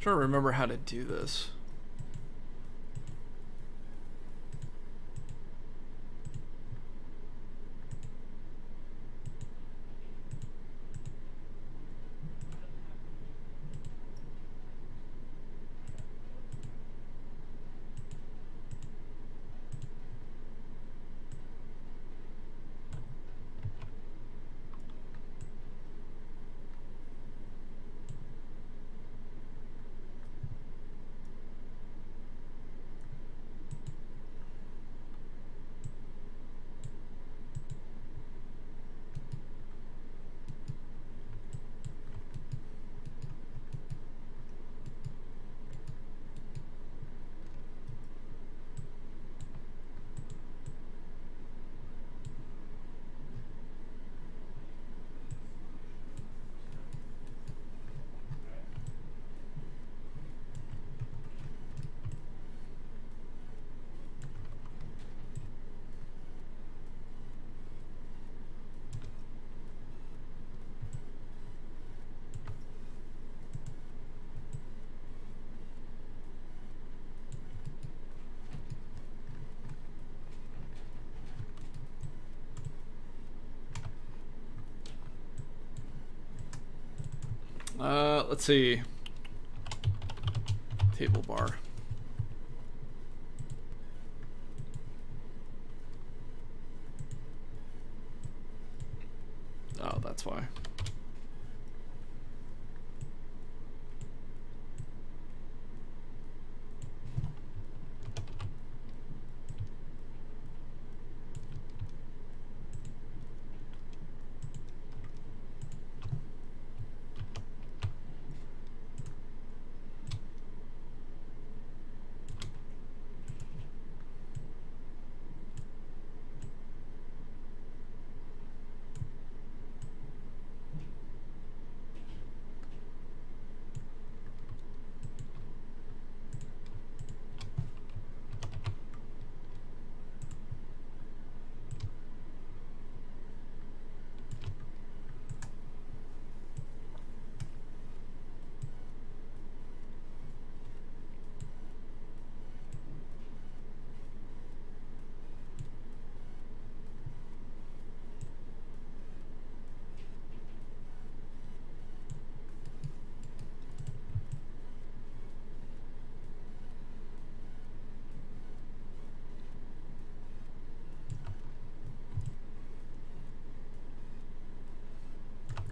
Trying to remember how to do this. Let's see. Table bar. Oh, that's why.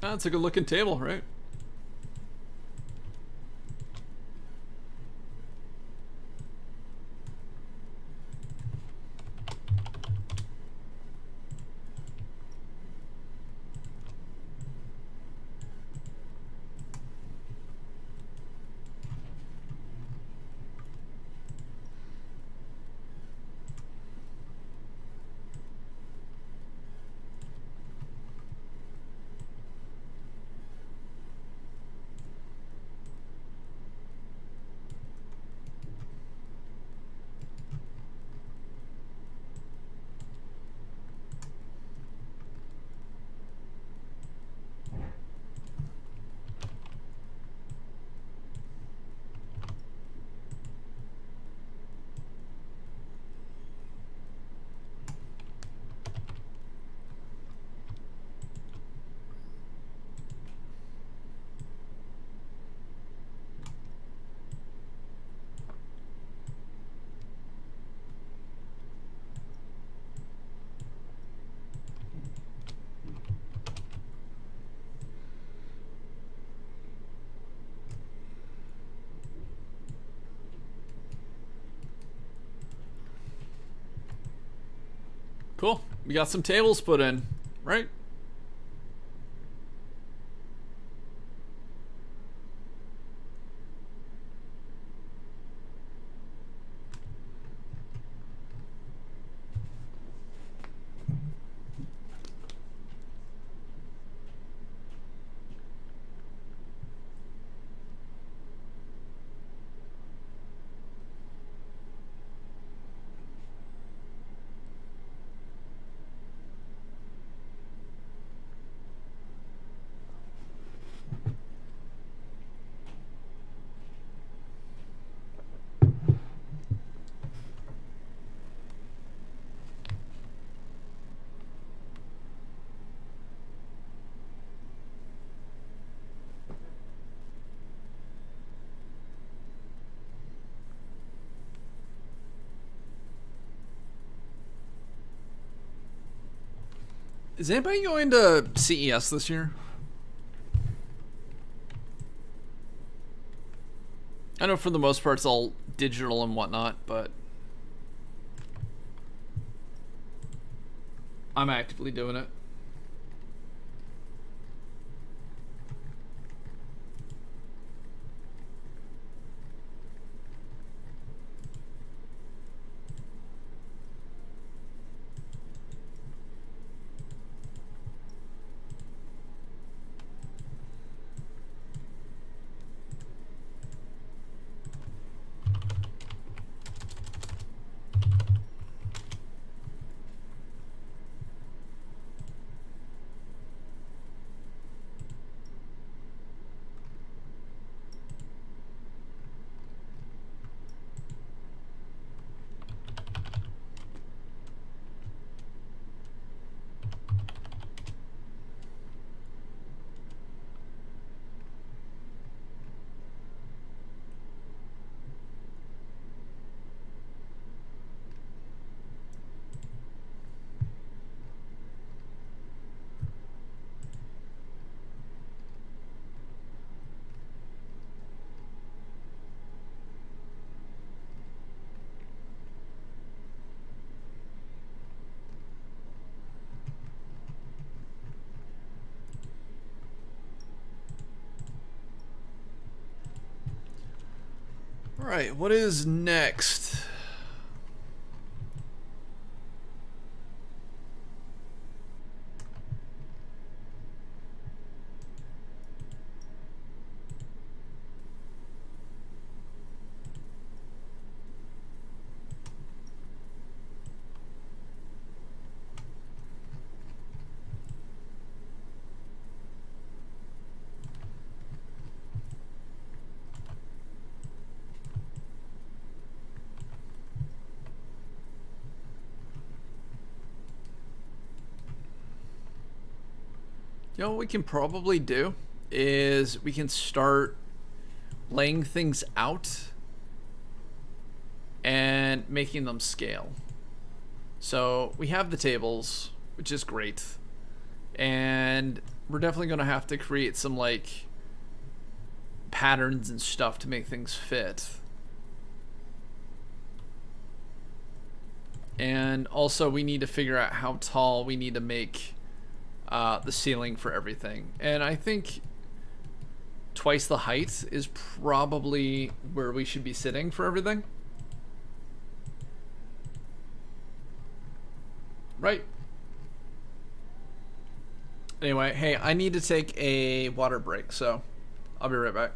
That's a good looking table, right? Cool. We got some tables put in, right? Is anybody going to CES this year? I know for the most part it's all digital and whatnot, but I'm actively doing it. All right, what is next? You know what we can probably do is we can start laying things out and making them scale. So we have the tables, which is great. And we're definitely going to have to create some like patterns and stuff to make things fit. And also we need to figure out how tall we need to make the ceiling for everything. And I think twice the height is probably where we should be sitting for everything. Right. Anyway, hey, I need to take a water break, so I'll be right back.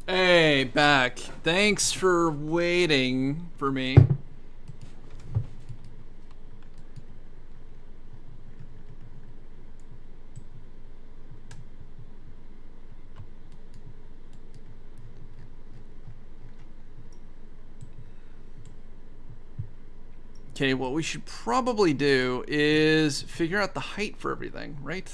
Hey, back. Thanks for waiting for me. Okay, what we should probably do is figure out the height for everything, right?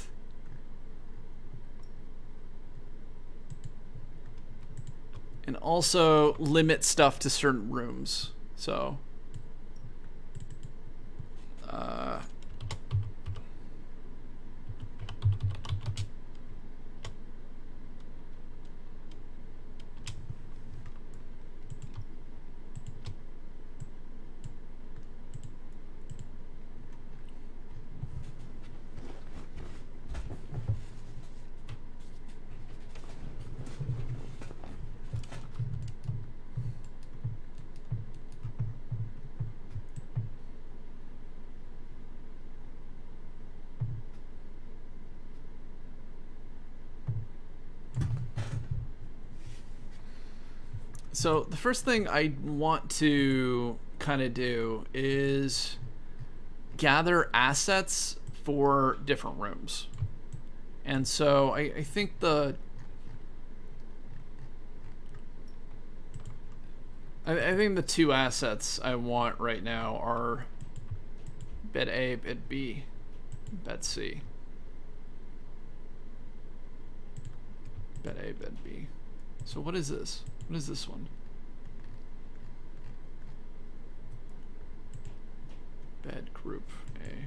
And also limit stuff to certain rooms. So, So the first thing I want to kind of do is gather assets for different rooms. And so I think I think the two assets I want right now are bed A, bed B, bed C. Bed A, bed B. So what is this? What is this one? Bed group A.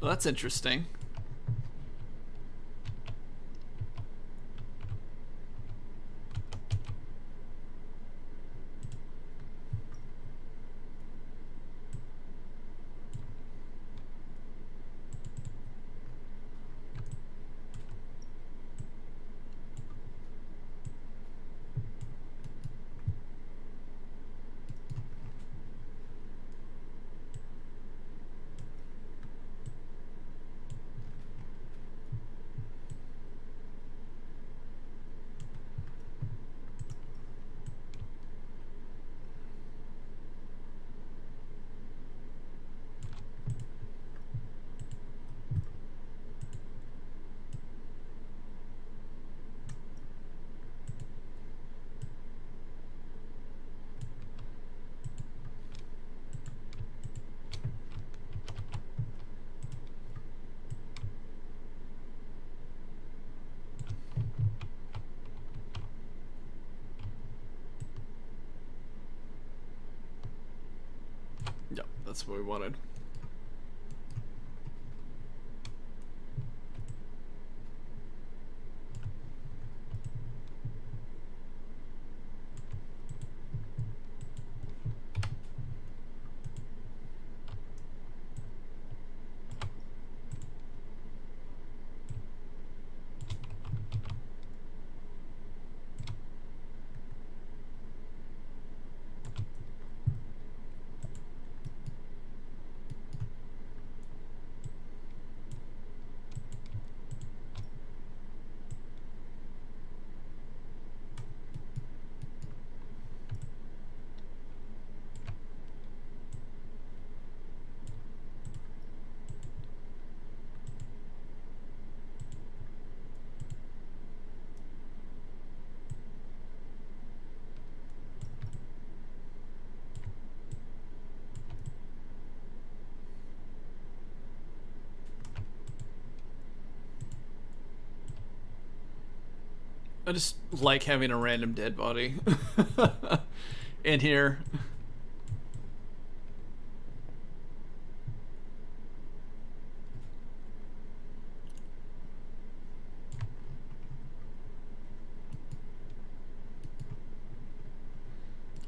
Well, that's interesting. Yep, that's what we wanted. I just like having a random dead body in here.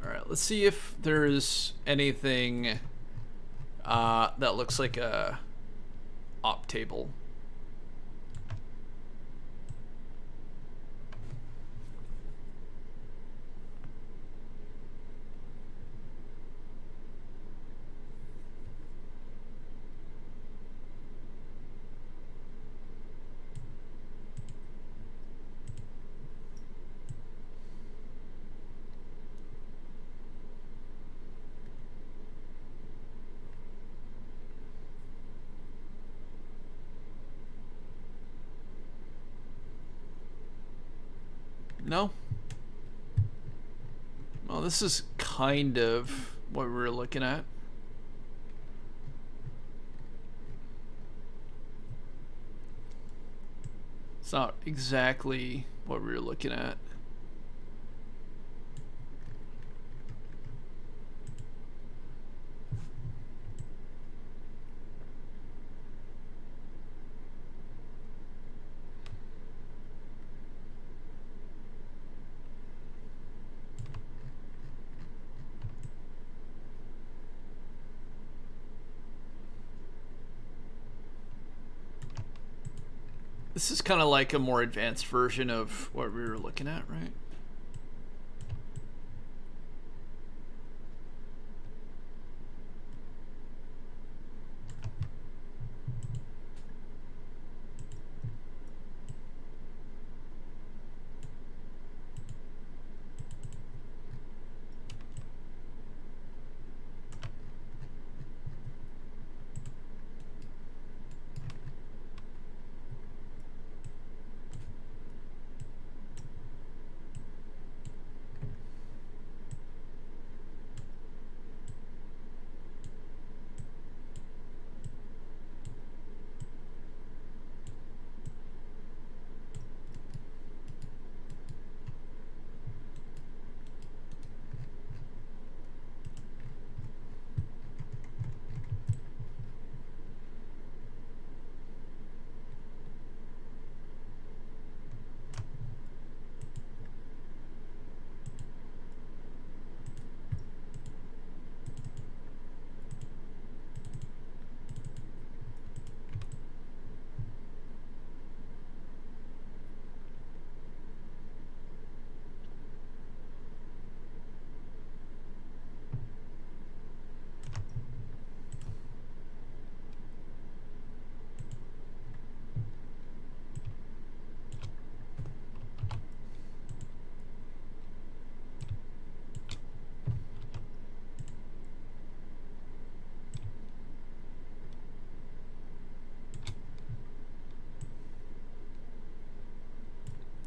Alright, let's see if there's anything that looks like a op table. No? Well, this is kind of what we were looking at. It's not exactly what we were looking at. This is kind of like a more advanced version of what we were looking at, right?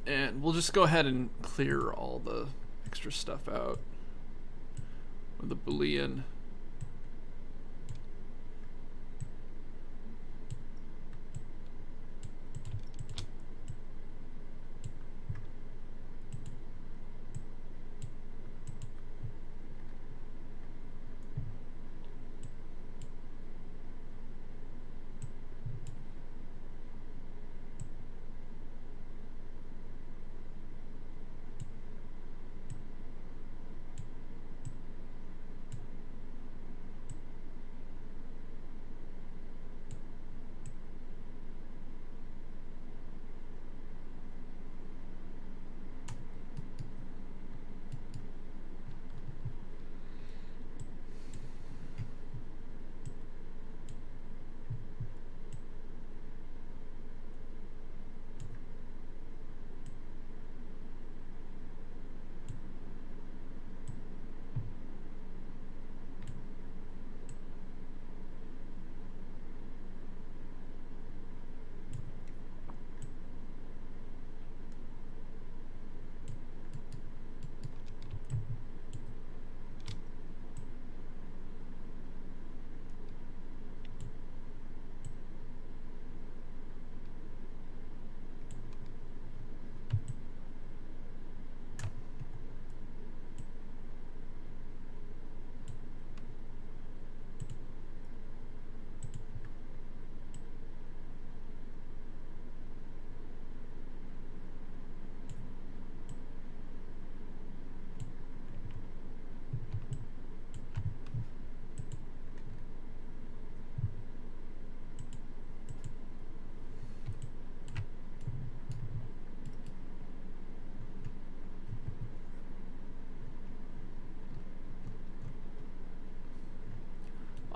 And we'll just go ahead and clear all the extra stuff out with the Boolean.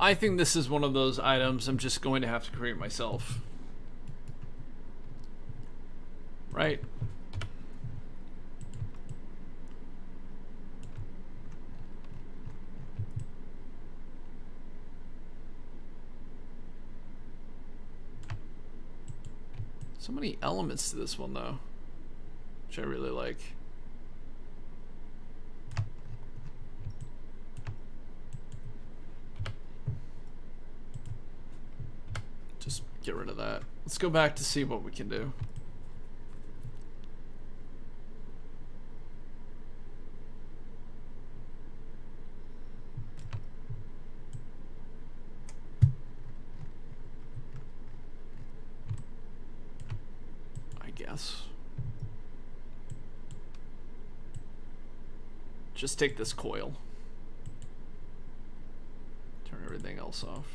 I think this is one of those items I'm just going to have to create myself. Right? So many elements to this one, though, which I really like. Just get rid of that. Let's go back to see what we can do. I guess. Just take this coil. Turn everything else off.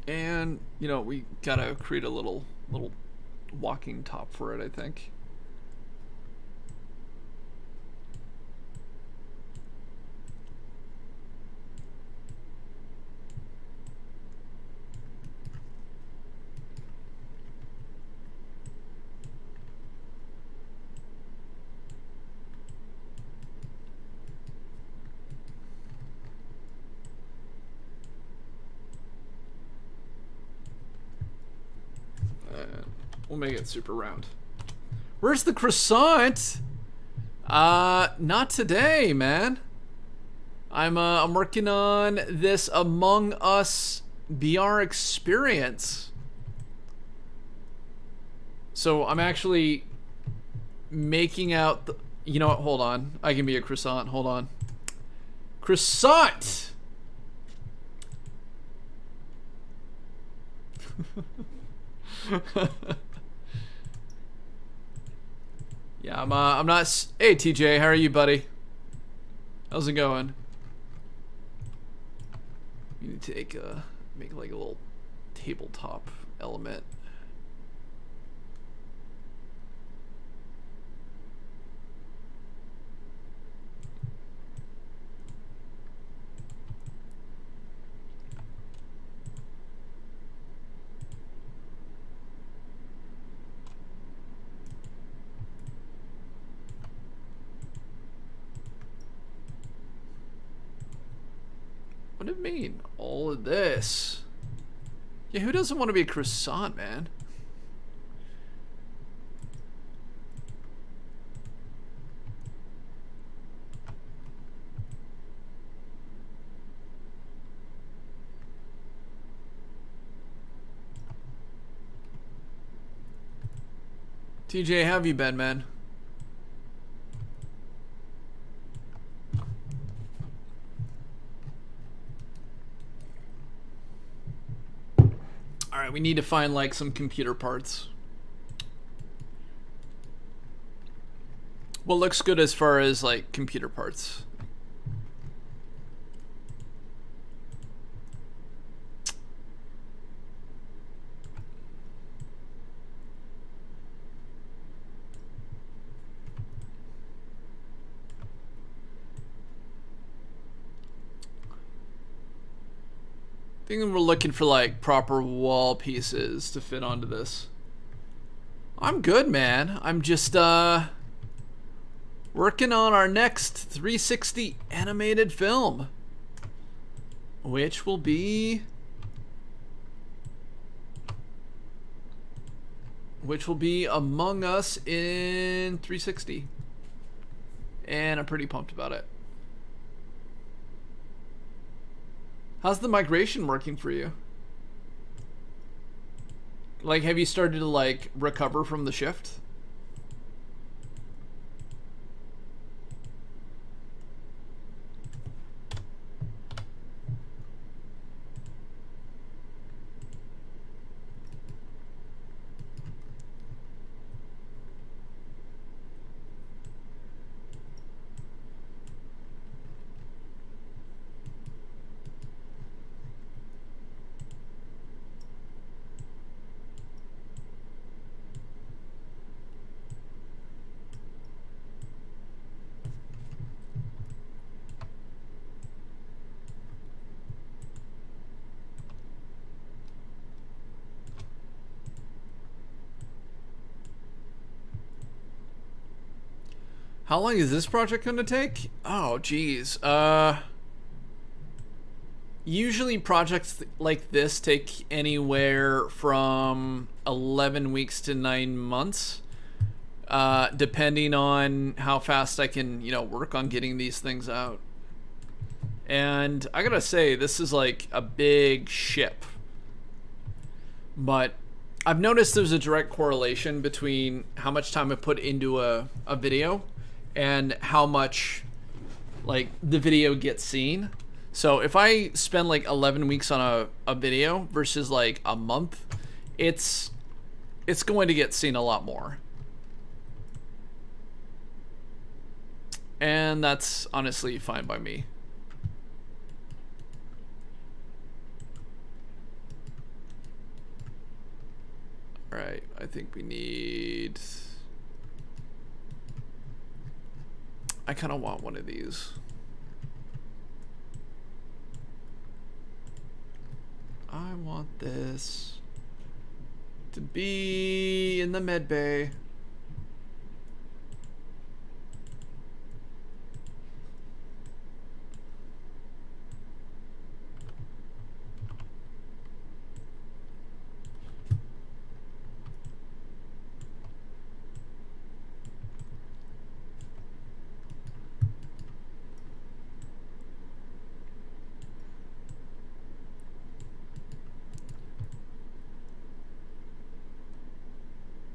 And, you know, we gotta create a little walking top for it, I think. We'll make it super round. Where's the croissant? Not today, man. I'm working on this Among Us VR experience. So I'm actually making out the, you know what, hold on. I can be a croissant, hold on. Croissant! Yeah, I'm not. Hey, TJ, how are you, buddy? How's it going? You need to make like a little tabletop element. What do you mean? All of this? Yeah, who doesn't want to be a croissant, man? TJ, how have you been, man? Alright, we need to find like some computer parts. What looks good as far as like computer parts? I think we're looking for like proper wall pieces to fit onto this. I'm good, man. I'm just working on our next 360 animated film, which will be Among Us in 360. And I'm pretty pumped about it. How's the migration working for you? Like, have you started to like recover from the shift? How long is this project going to take? Oh, geez. Usually projects like this take anywhere from 11 weeks to 9 months, depending on how fast I can, work on getting these things out. And I gotta say, this is like a big ship. But I've noticed there's a direct correlation between how much time I put into a video and how much like the video gets seen. So if I spend like 11 weeks on a video versus like a month, it's going to get seen a lot more. And that's honestly fine by me. All right, I think we need... I kind of want one of these. I want this to be in the med bay.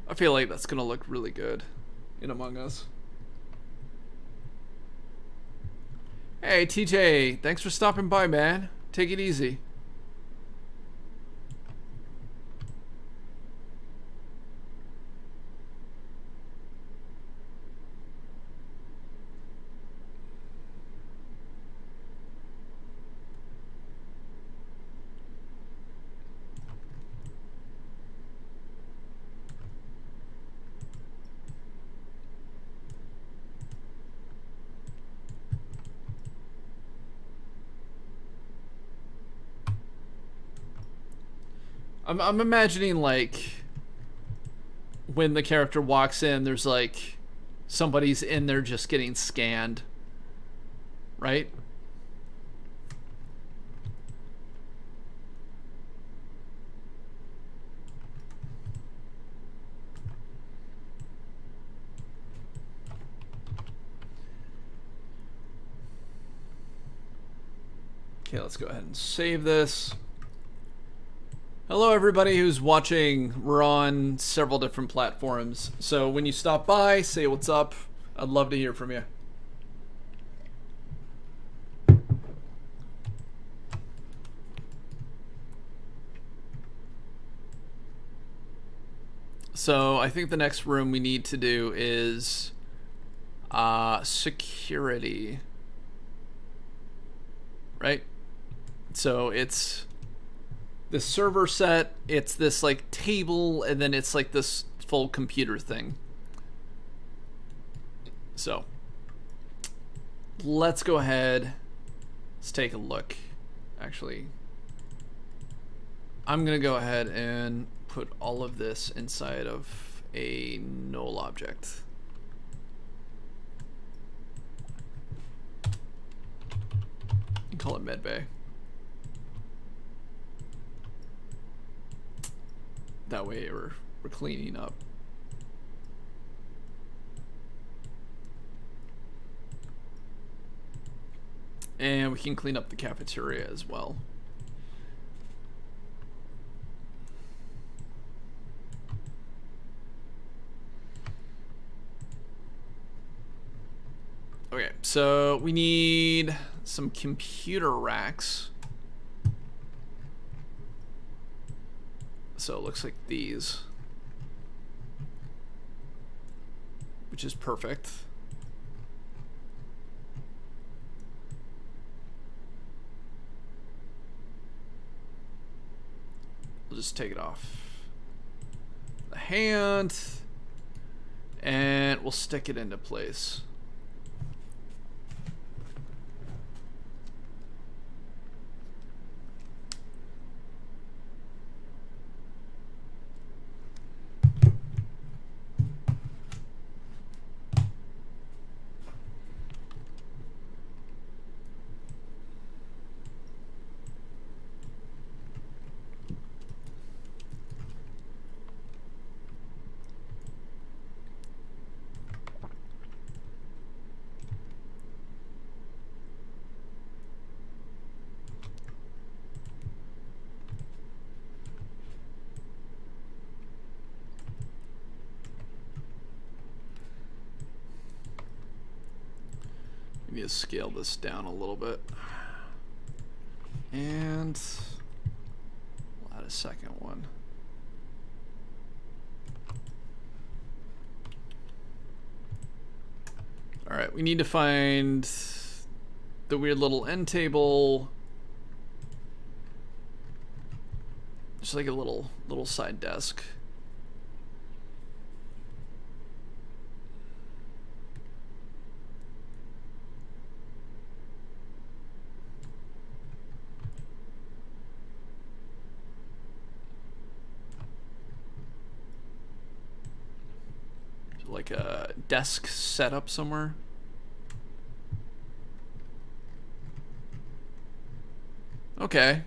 I feel like that's gonna look really good in Among Us. Hey TJ, thanks for stopping by, man. Take it easy. I'm imagining like when the character walks in, there's like somebody's in there just getting scanned, right? Okay, let's go ahead and save this. Hello everybody who's watching. We're on several different platforms, so when you stop by, say what's up. I'd love to hear from you. So I think the next room we need to do is security, right? So it's the server set, it's this like table, and then it's like this full computer thing. So let's go ahead, let's take a look. Actually, I'm gonna go ahead and put all of this inside of a null object. And call it medbay. That way we're cleaning up. And we can clean up the cafeteria as well. Okay, so we need some computer racks. So it looks like these, which is perfect. We'll just take it off the hand and we'll stick it into place. Need to scale this down a little bit, and we'll add a second one. All right, we need to find the weird little end table, just like a little side desk. Like a desk setup somewhere. Okay.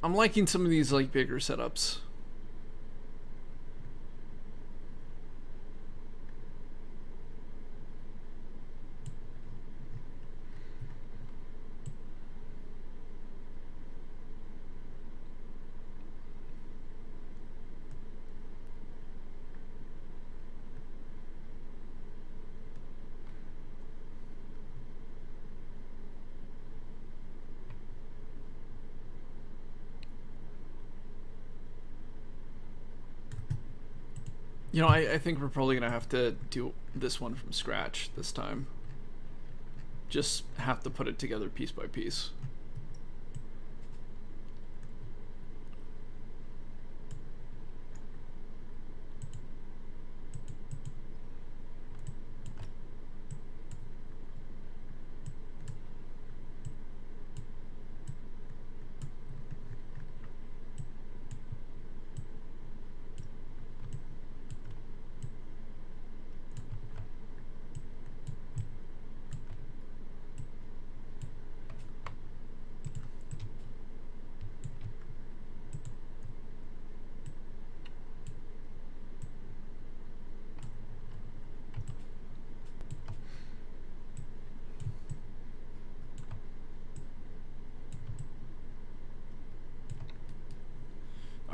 I'm liking some of these like bigger setups. You know, I think we're probably gonna have to do this one from scratch this time. Just have to put it together piece by piece.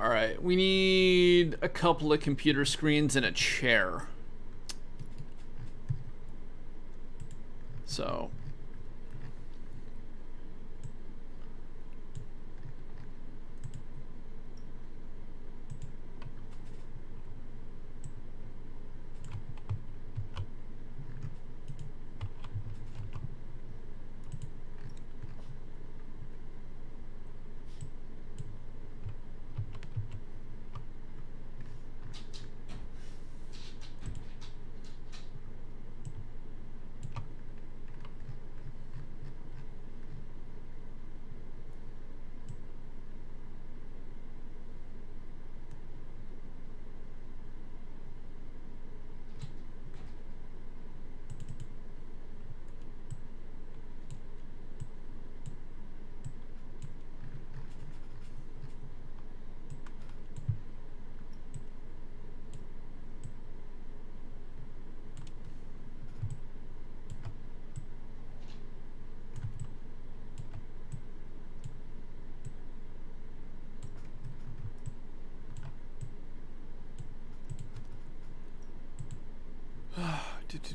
All right, we need a couple of computer screens and a chair. So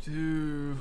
do.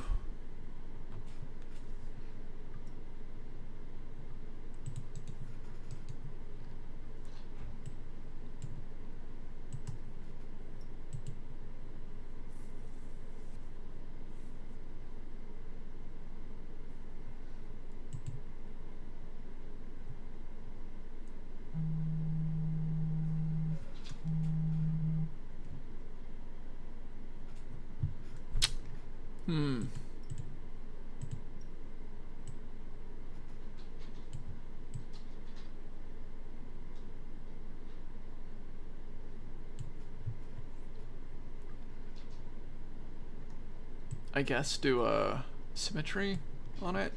I guess do a symmetry on it.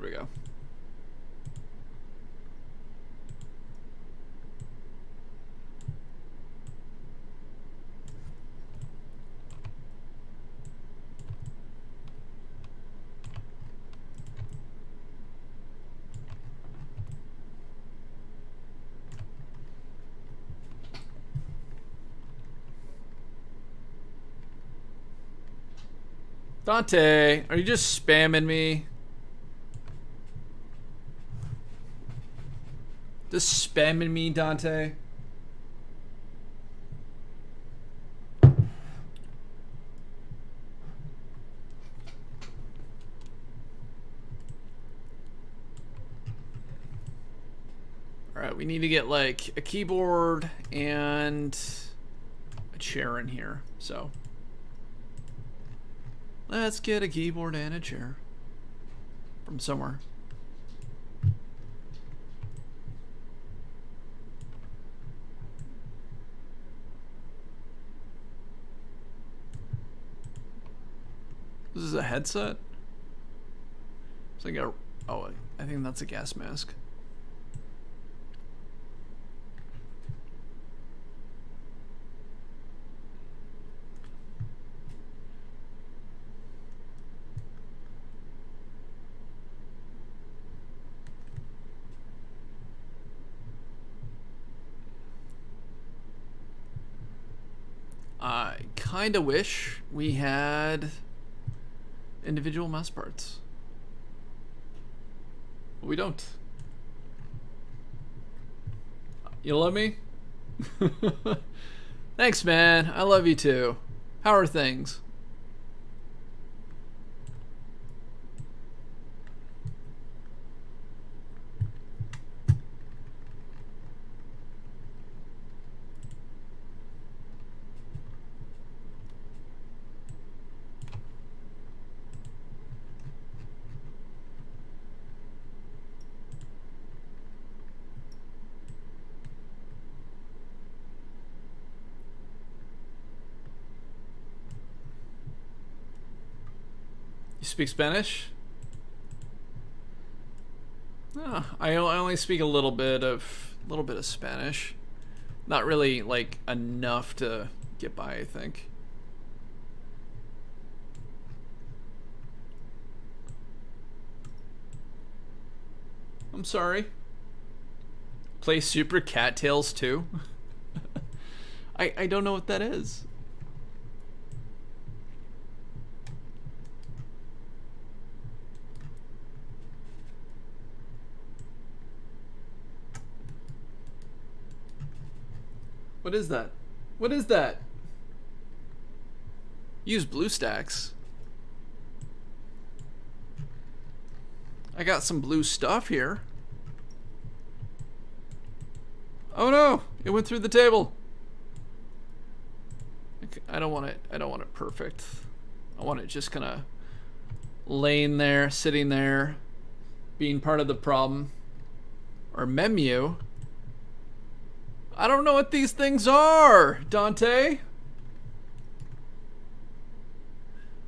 There we go. Dante, are you just spamming me? Just spamming me, Dante? Alright, we need to get like a keyboard and a chair in here, so let's get a keyboard and a chair from somewhere. This is a headset? It's like a... Oh, I think that's a gas mask. I kind of wish we had individual mouse parts. But we don't. You love me? Thanks, man. I love you too. How are things? You speak Spanish? Oh, I only speak a little bit of Spanish. Not really like enough to get by, I think. I'm sorry. Play Super Cattails 2? I don't know what that is. What is that? What is that? Use BlueStacks. I got some blue stuff here. Oh no! It went through the table. I don't want it. I don't want it perfect. I want it just kind of laying there, sitting there, being part of the problem. Or menu. I don't know what these things are, Dante.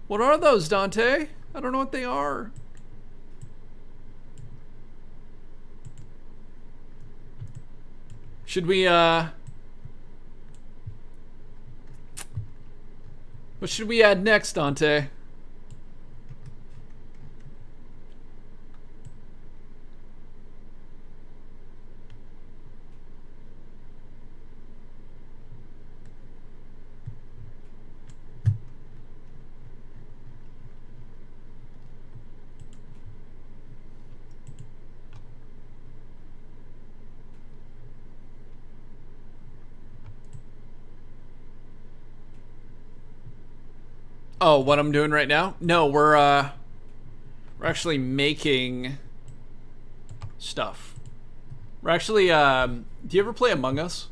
What are those, Dante? I don't know what they are. Should we, what should we add next, Dante? Oh, what I'm doing right now? No, we're actually making stuff. We're actually, do you ever play Among Us?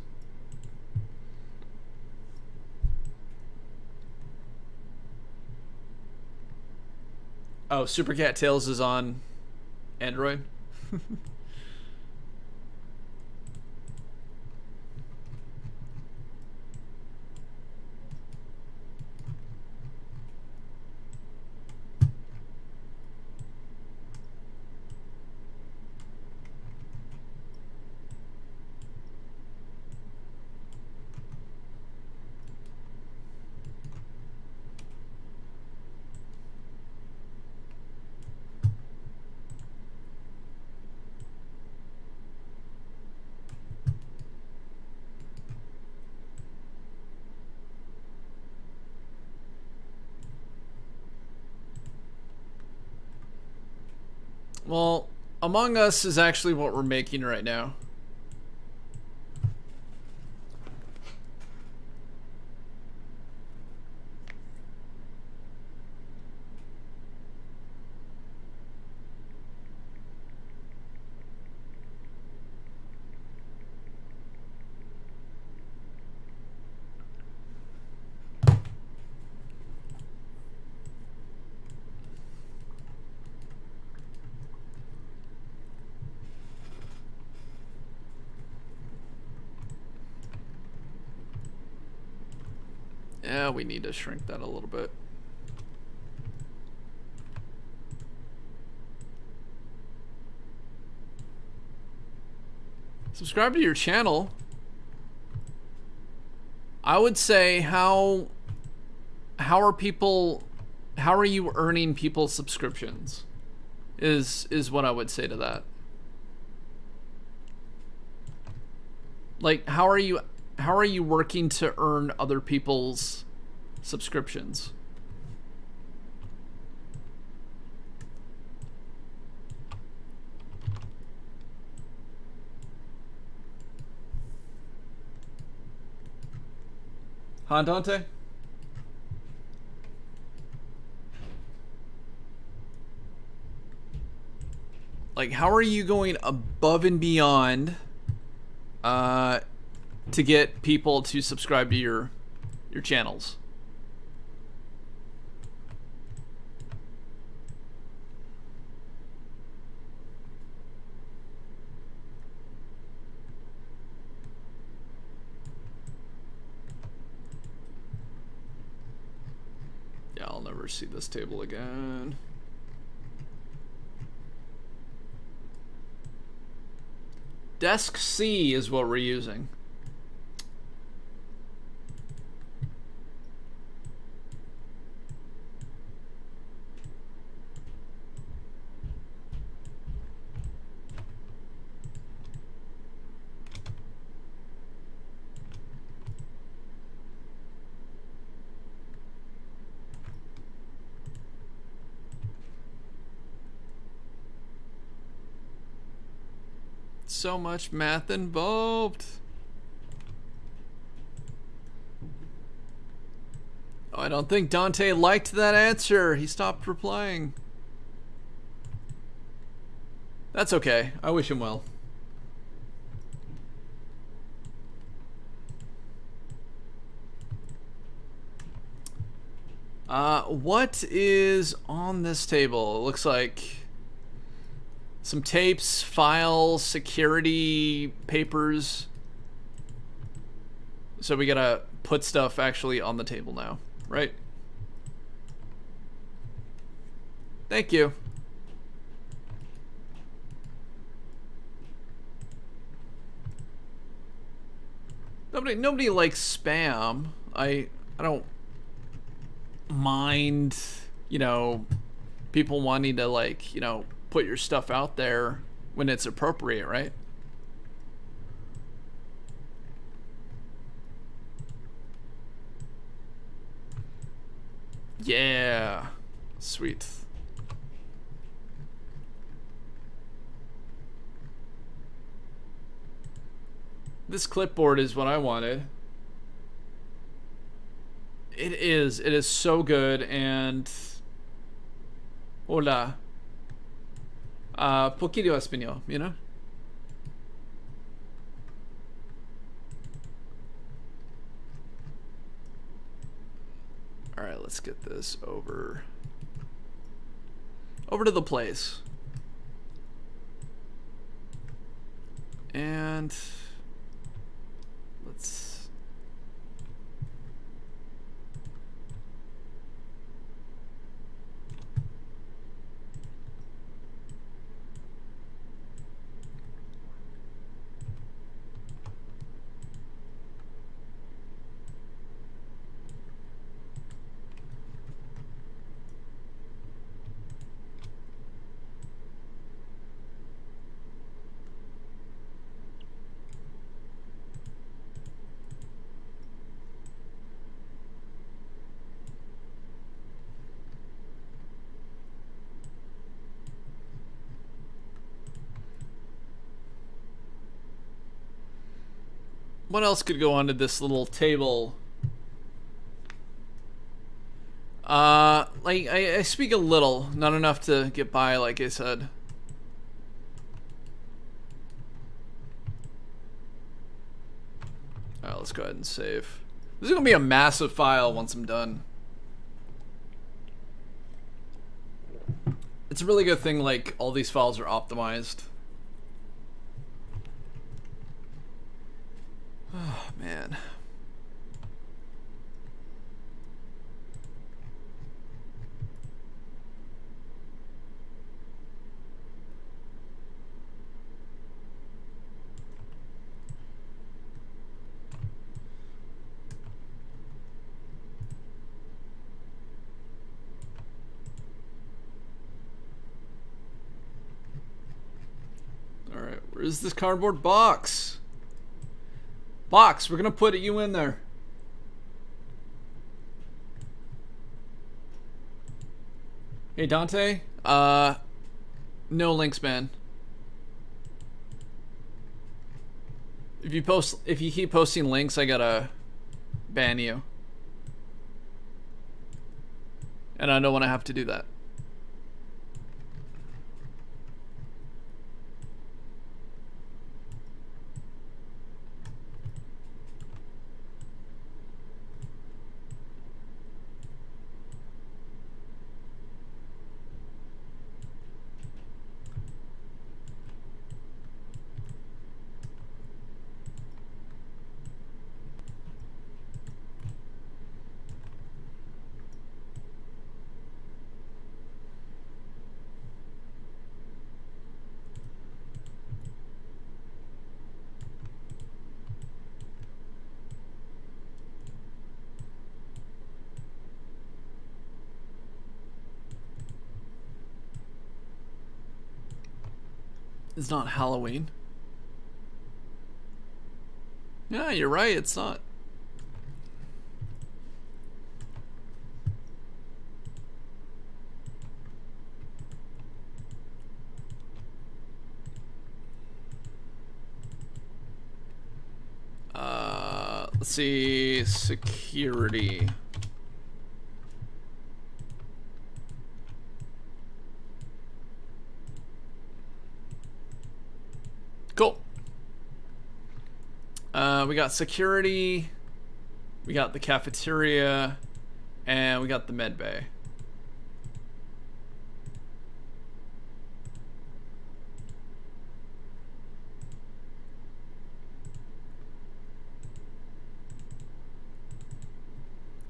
Oh, Super Cat Tales is on Android. Well, Among Us is actually what we're making right now. Yeah, we need to shrink that a little bit. Subscribe to your channel. I would say how are you earning people's subscriptions? Is what I would say to that. Like, how are you working to earn other people's subscriptions? Huh, Dante? Like, how are you going above and beyond to get people to subscribe to your channels? Yeah, I'll never see this table again. Desk C is what we're using. So much math involved. Oh, I don't think Dante liked that answer. He stopped replying. That's okay. I wish him well. What is on this table? It looks like some tapes, files, security papers. So we gotta put stuff actually on the table now, right? Thank you. Nobody likes spam. I don't mind, you know, people wanting to, like, you know, put your stuff out there when it's appropriate, right? Yeah. Sweet. This clipboard is what I wanted. It is so good. And hola. Poquito español, you know? Alright, let's get this over to the place. And let's... What else could go onto this little table? Like, I speak a little, not enough to get by, like I said. Alright, let's go ahead and save. This is gonna be a massive file once I'm done. It's a really good thing, like, all these files are optimized. Oh, man. Where's this cardboard box? Box, we're gonna put you in there. Hey Dante, no links, man. If you keep posting links, I gotta ban you. And I don't want to have to do that. It's not Halloween. Yeah, you're right, it's not. Let's see, security. Cool. We got security, we got the cafeteria, and we got the med bay.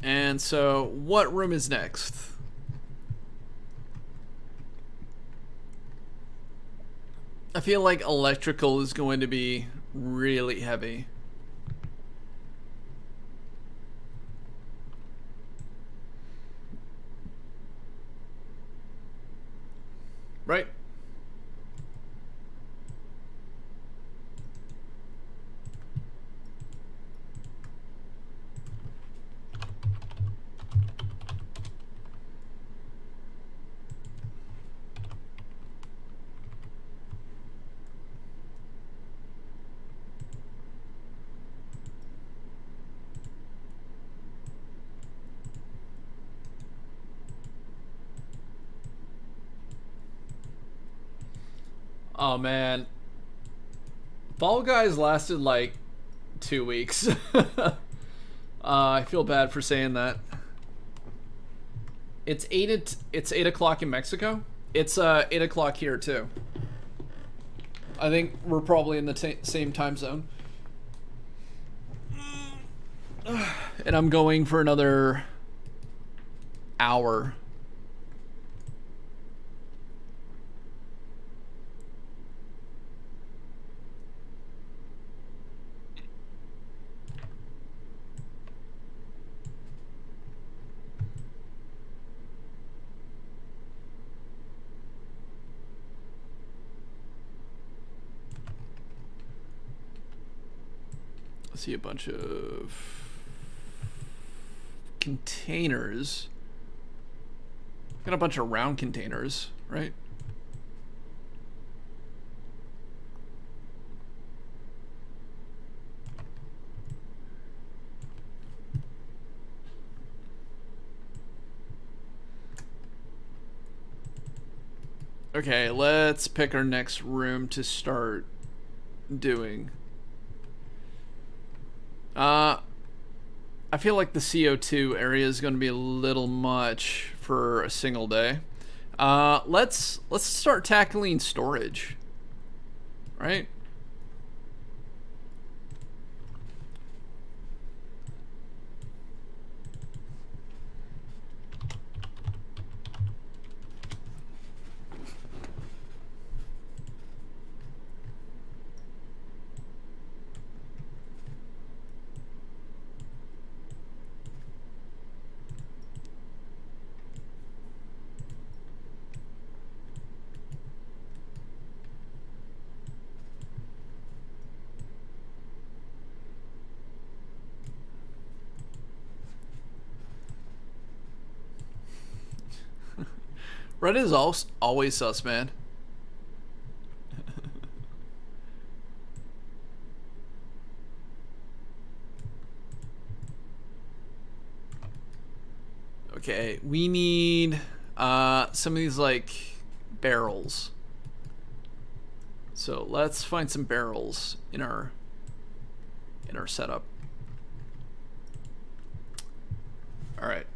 And so, what room is next? I feel like electrical is going to be really heavy. Right? Oh man, Fall Guys lasted like 2 weeks. I feel bad for saying that. It's 8 o'clock in Mexico. It's 8 o'clock here too. I think we're probably in the same time zone. And I'm going for another hour. See a bunch of containers. Got a bunch of round containers, right? Okay, let's pick our next room to start doing. I feel like the CO2 area is going to be a little much for a single day. Let's start tackling storage, right? Reddit is always sus, man. Okay, we need some of these like barrels. So let's find some barrels in our setup. All right.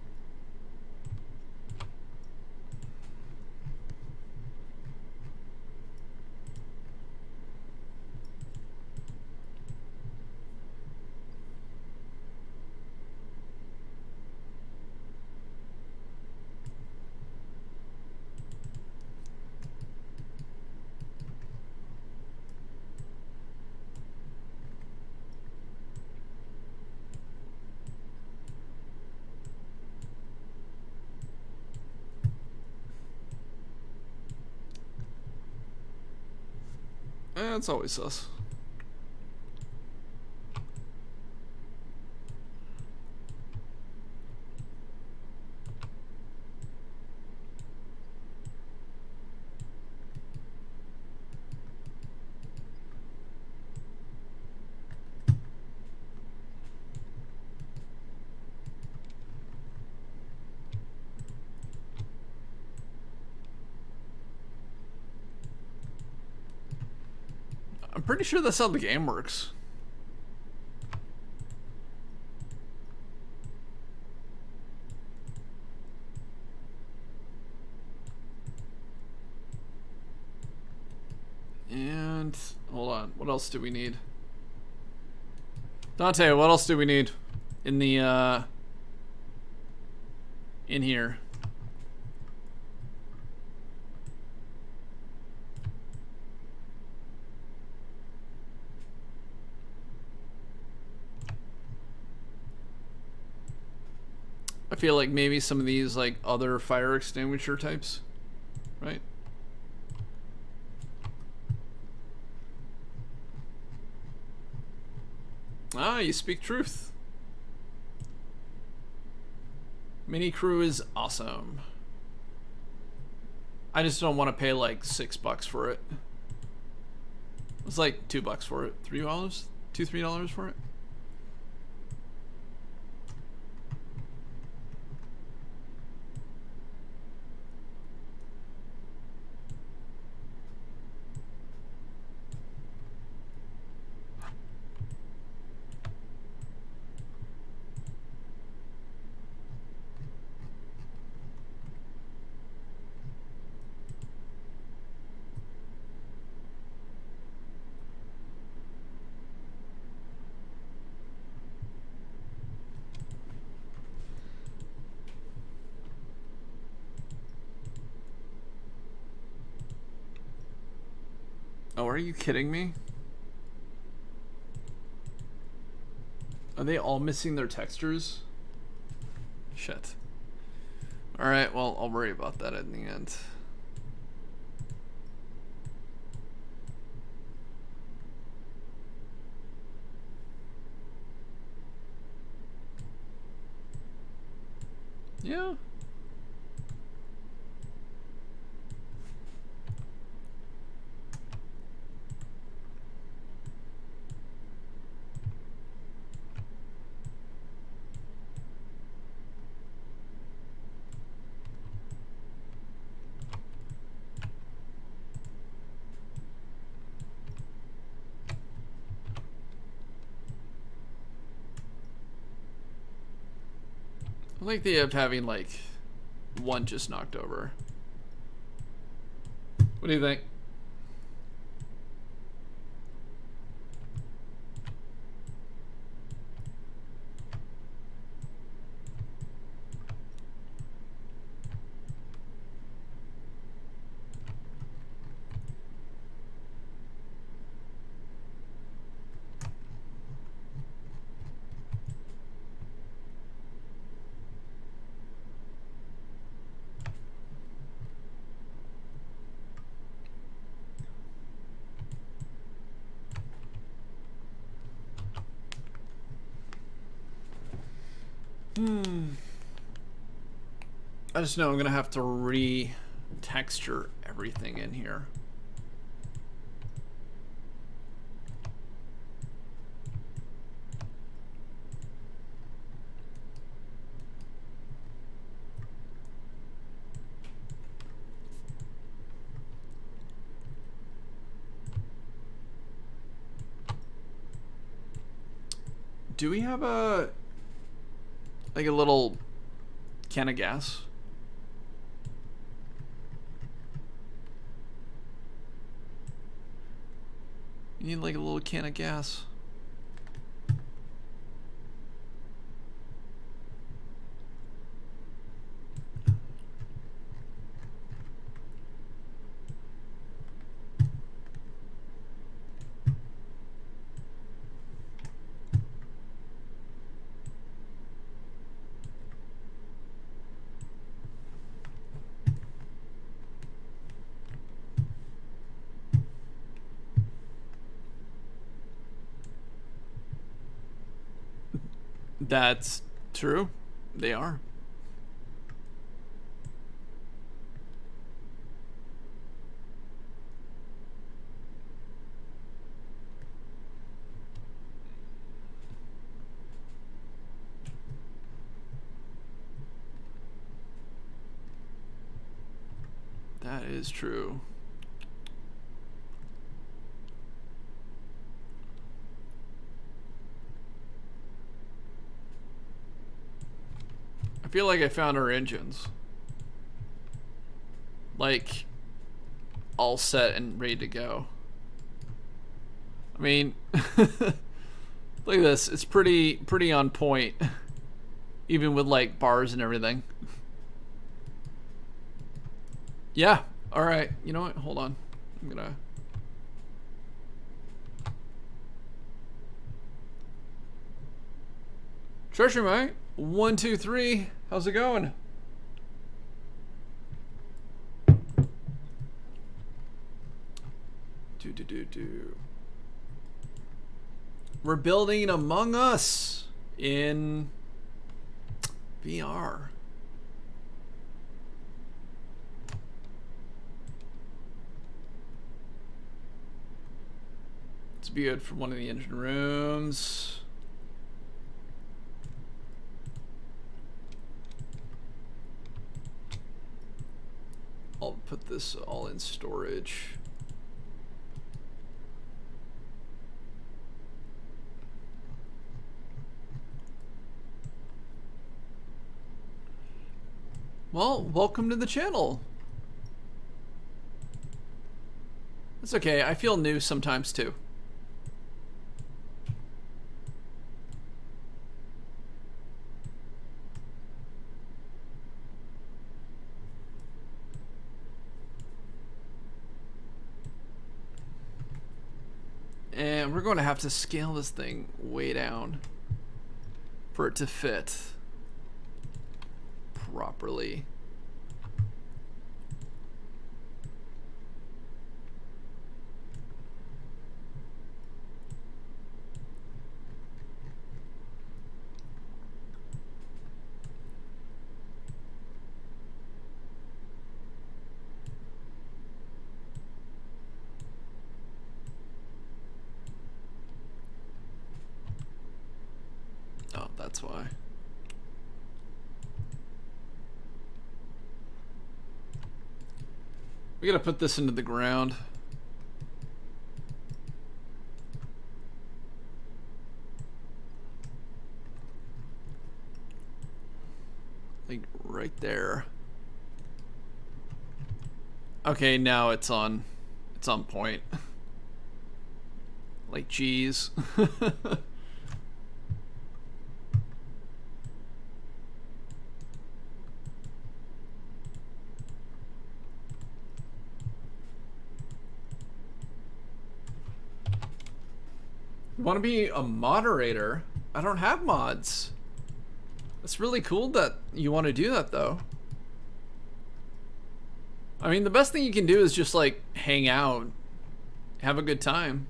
It's always sus. I'm pretty sure that's how the game works. And hold on, what else do we need? Dante, what else do we need in the in here? I feel like maybe some of these like other fire extinguisher types, right? Ah, you speak truth. Mini crew is awesome. I just don't want to pay like $6 for it. It's like $2 for it. $3? $3 for it? Oh, are you kidding me? Are they all missing their textures? Shit. Alright, well, I'll worry about that in the end. Yeah. I like the idea of having like one just knocked over. What do you think? I just know I'm gonna have to texture everything in here. Do we have a like a little can of gas? You need like a little can of gas. That's true. They are. That is true. I feel like I found our engines. Like, all set and ready to go. I mean, look at this. It's pretty on point. Even with like bars and everything. Yeah. All right. You know what? Hold on. I'm gonna... Treasure mate. 1, 2, 3. How's it going? Do. We're building Among Us in VR. It's good for one of the engine rooms. I'll put this all in storage. Well, welcome to the channel. It's okay, I feel new sometimes too. And we're going to have to scale this thing way down for it to fit properly. Oh, that's why. We gotta put this into the ground. Like right there. Okay, now it's on point. Like cheese. Want to be a moderator? I don't have mods. It's really cool that you want to do that though. I mean, the best thing you can do is just like hang out, have a good time.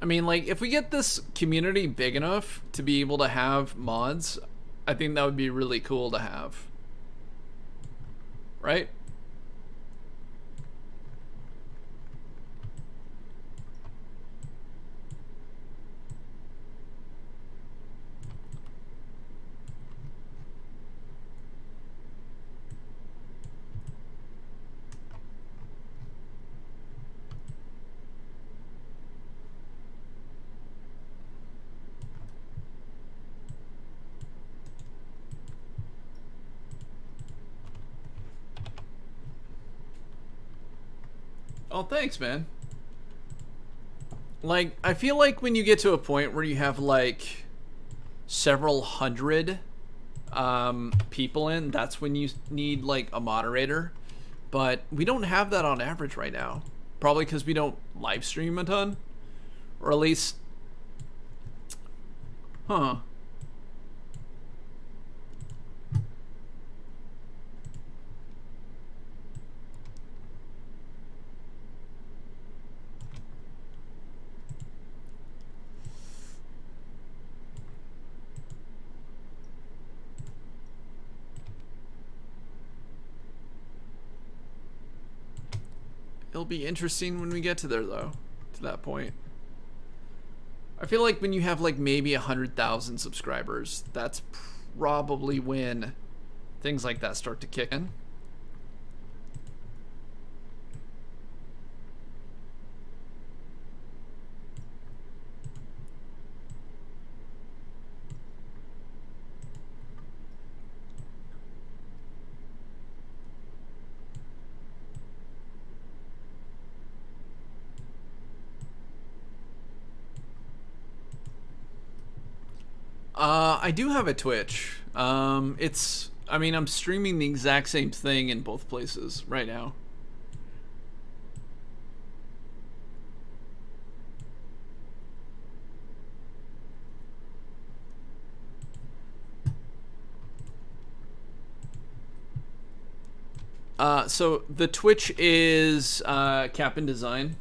I mean, like, if we get this community big enough to be able to have mods, I think that would be really cool to have. Right? Oh, thanks, man. Like, I feel like when you get to a point where you have, like, several hundred people in, that's when you need, like, a moderator. But we don't have that on average right now. Probably because we don't live stream a ton. Or at least... Huh. It'll be interesting when we get to there, though. To that point. I feel like when you have, like, maybe 100,000 subscribers, that's probably when things like that start to kick in. I do have a Twitch. I mean, I'm streaming the exact same thing in both places right now. So the Twitch is Cap'n Design.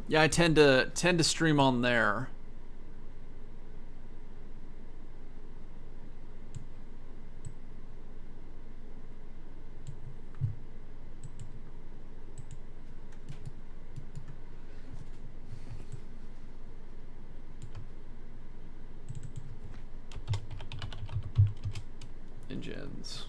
Yeah, I tend to stream on there. Engines.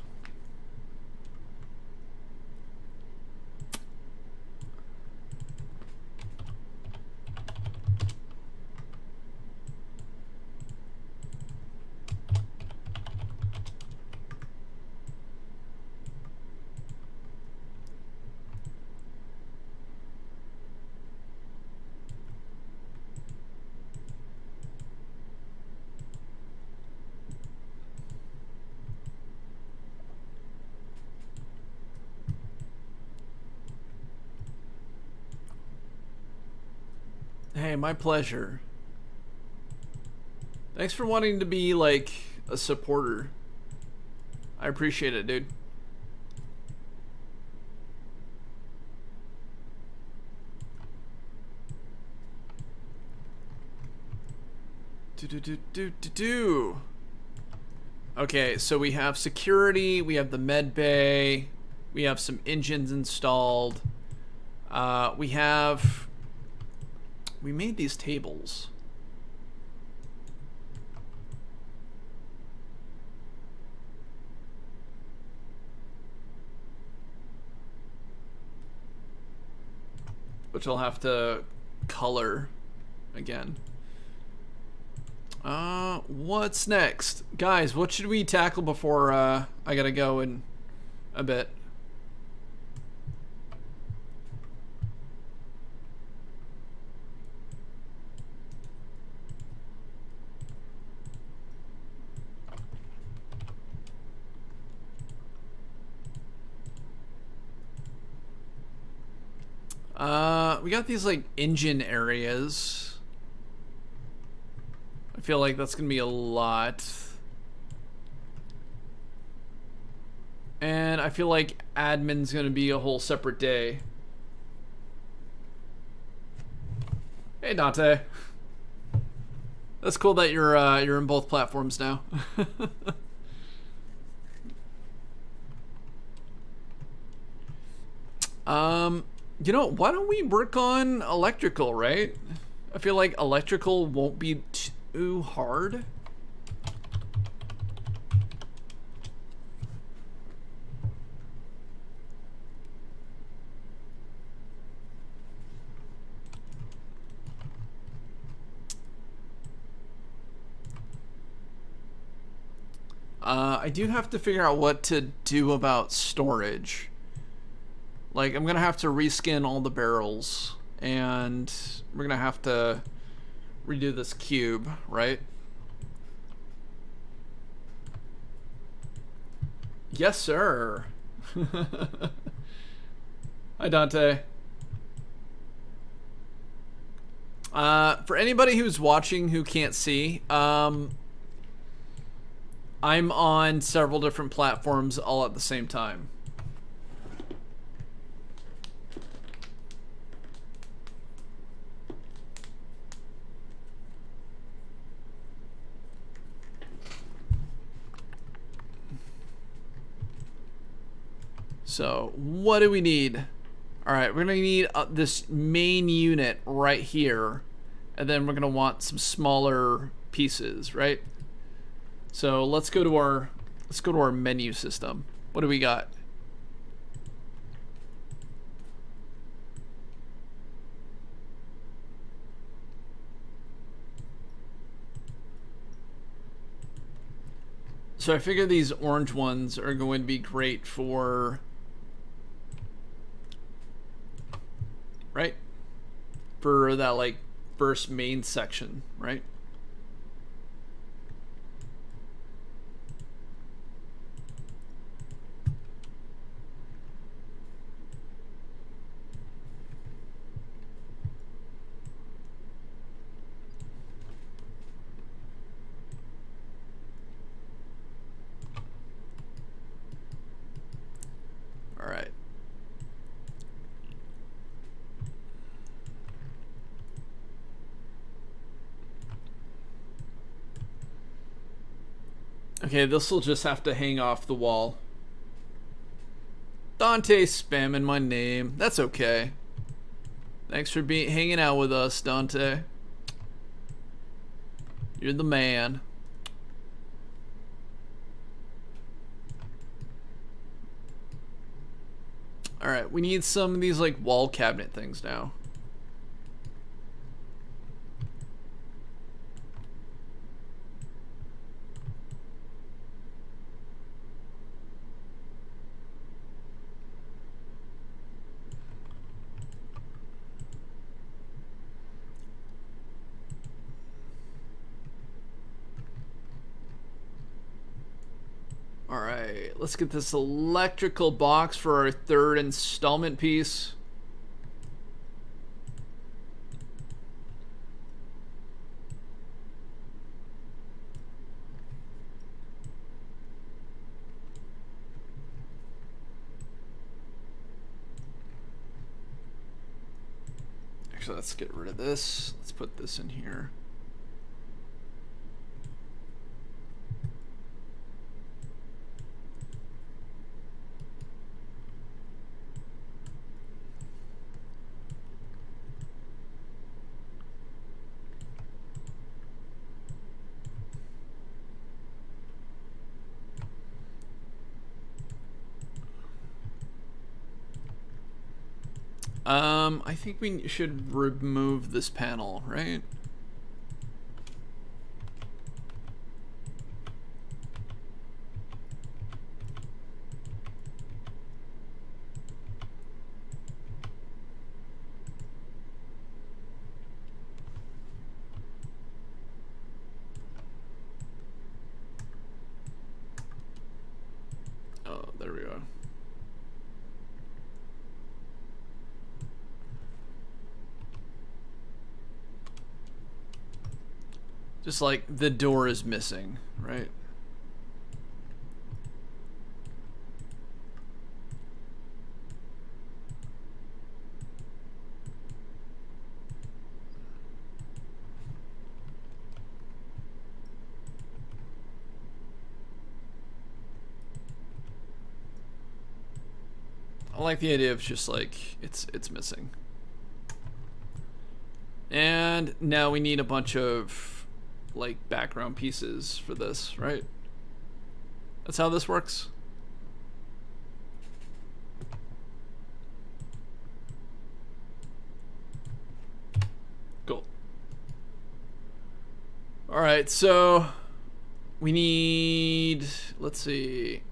Hey, my pleasure. Thanks for wanting to be, like, a supporter. I appreciate it, dude. Okay, so we have security, we have the med bay, we have some engines installed. We made these tables. Which I'll have to color again. What's next? Guys, what should we tackle before I gotta go in a bit? We got these, like, engine areas. I feel like that's gonna be a lot. And I feel like admin's gonna be a whole separate day. Hey Dante. That's cool that you're in both platforms now. You know, why don't we work on electrical, right? I feel like electrical won't be too hard. I do have to figure out what to do about storage. Like, I'm gonna have to reskin all the barrels, and we're gonna have to redo this cube, right? Yes, sir. Hi, Dante. For anybody who's watching who can't see, I'm on several different platforms all at the same time. So, what do we need? Alright, we're going to need this main unit right here. And then we're going to want some smaller pieces, right? So, let's go to our menu system. What do we got? So, I figure these orange ones are going to be great for... right? For that, like, first main section, right? All right. Okay, this will just have to hang off the wall. Dante spamming my name. That's okay. Thanks for hanging out with us, Dante. You're the man. Alright, we need some of these like wall cabinet things now. Alright, let's get this electrical box for our third installment piece. Actually, let's get rid of this. Let's put this in here. I think we should remove this panel, right? Oh, there we go. Just like the door is missing, right? I like the idea of just like it's missing. And now we need a bunch of like background pieces for this, right? That's how this works. Cool. All right, so we need, let's see.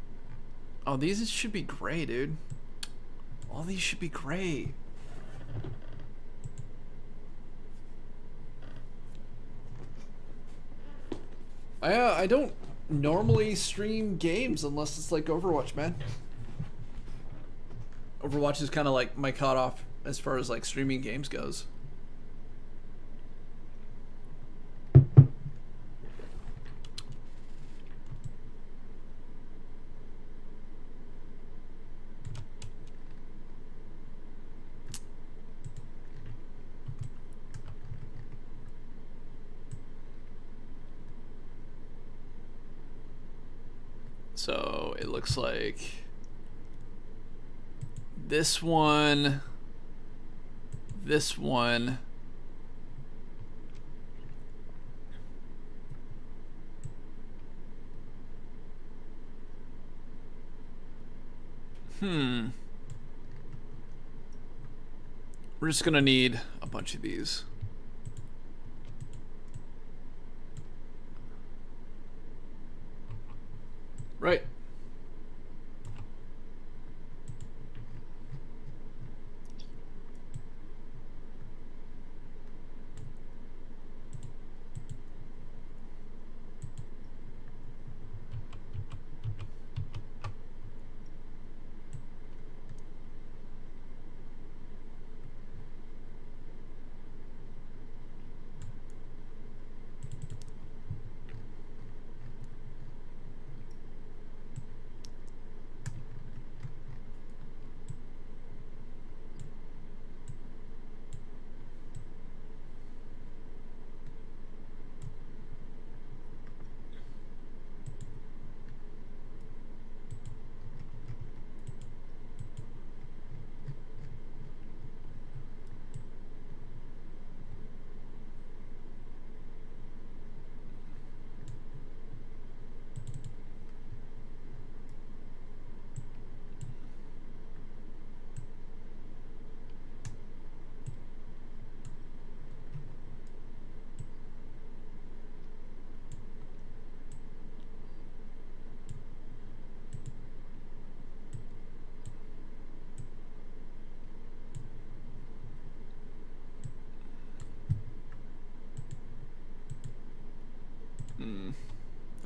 Oh, these should be gray, dude. All these should be gray. I don't normally stream games unless it's like Overwatch, man. Overwatch is kind of like my cutoff as far as like streaming games goes. So it looks like this one, this one, we're just gonna need a bunch of these. Right.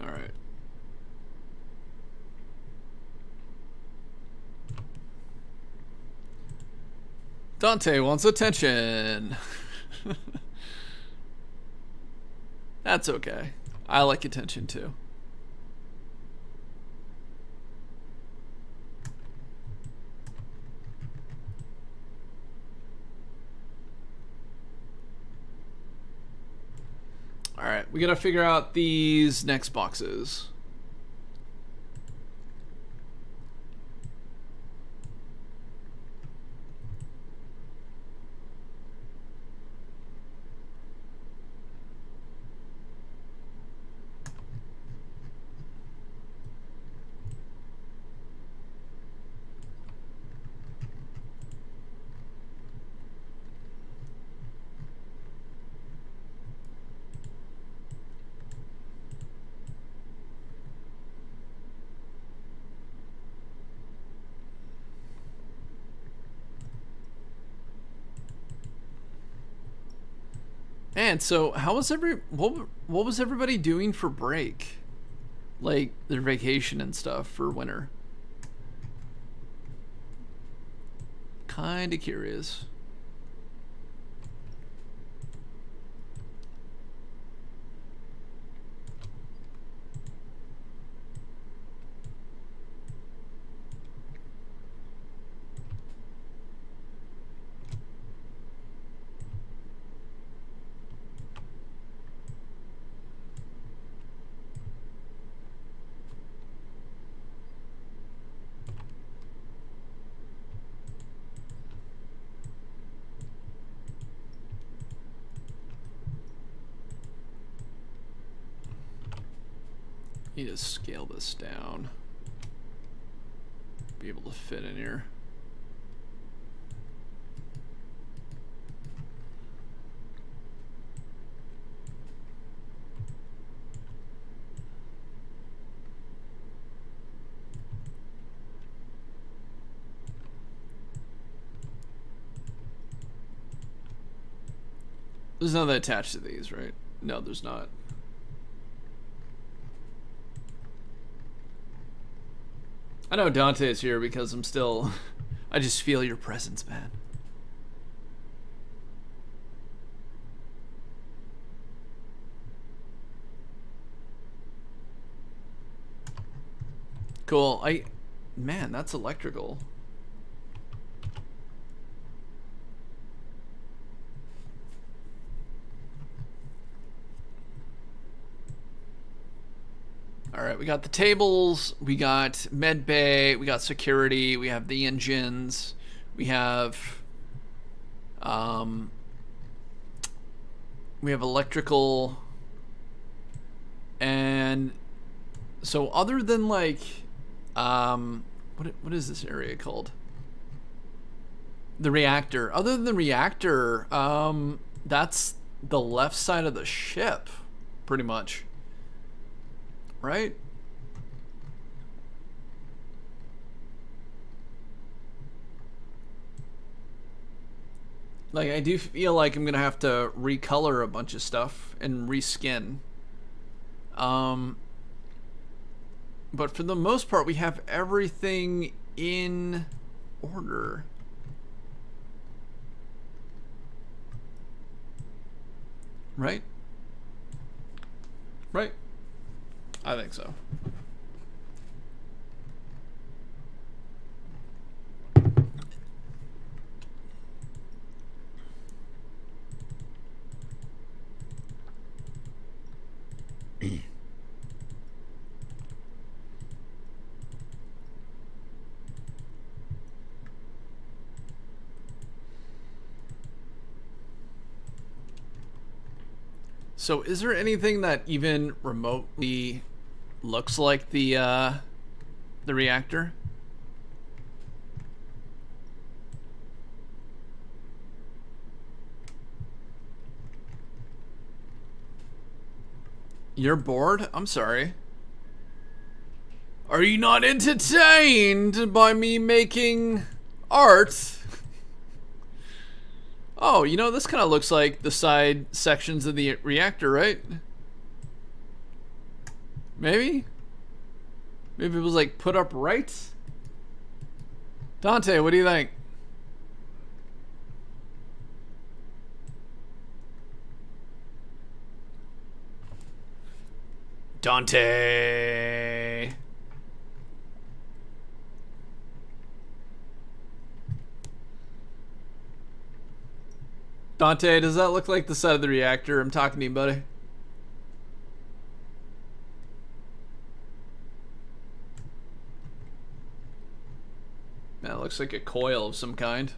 All right. Dante wants attention. That's okay. I like attention too. All right, we gotta figure out these next boxes. And so, how was what was everybody doing for break? Like their vacation and stuff for winter. Kind of curious. Need to scale this down. Be able to fit in here. There's nothing attached to these, right? No, there's not. I know Dante is here because I'm still... I just feel your presence, man. Cool. Man, that's electrical. All right, we got the tables, we got med bay, we got security, we have the engines, we have electrical, and so other than like what is this area called? The reactor. Other than the reactor, that's the left side of the ship, pretty much. Right? Like, I do feel like I'm gonna have to recolor a bunch of stuff and reskin. But for the most part, we have everything in order. Right? Right? I think so. So is there anything that even remotely looks like the reactor? You're bored? I'm sorry. Are you not entertained by me making art? Oh, you know, this kind of looks like the side sections of the reactor, right? Maybe? Maybe it was like put up right? Dante, what do you think? Dante. Dante, does that look like the side of the reactor? I'm talking to you, buddy. Man, it looks like a coil of some kind.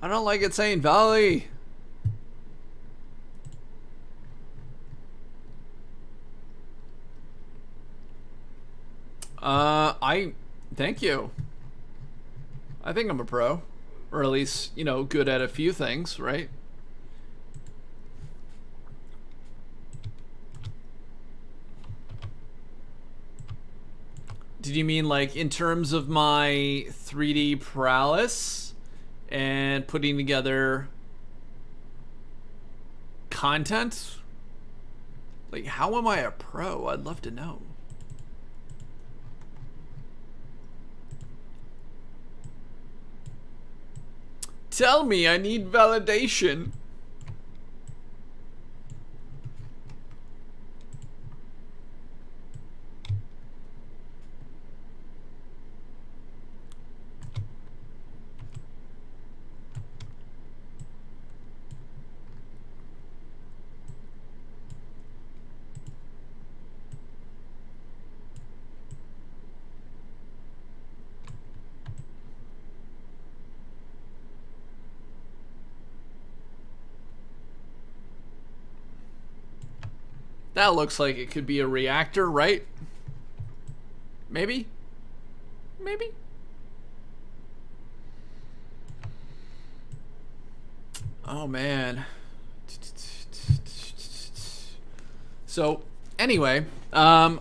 I don't like it saying Valley. Thank you. I think I'm a pro. Or at least, you know, good at a few things, right? Did you mean like in terms of my 3D prowess and putting together content? Like, how am I a pro? I'd love to know. Tell me, I need validation. That looks like it could be a reactor, right? Maybe? Maybe? Oh, man. So, anyway, I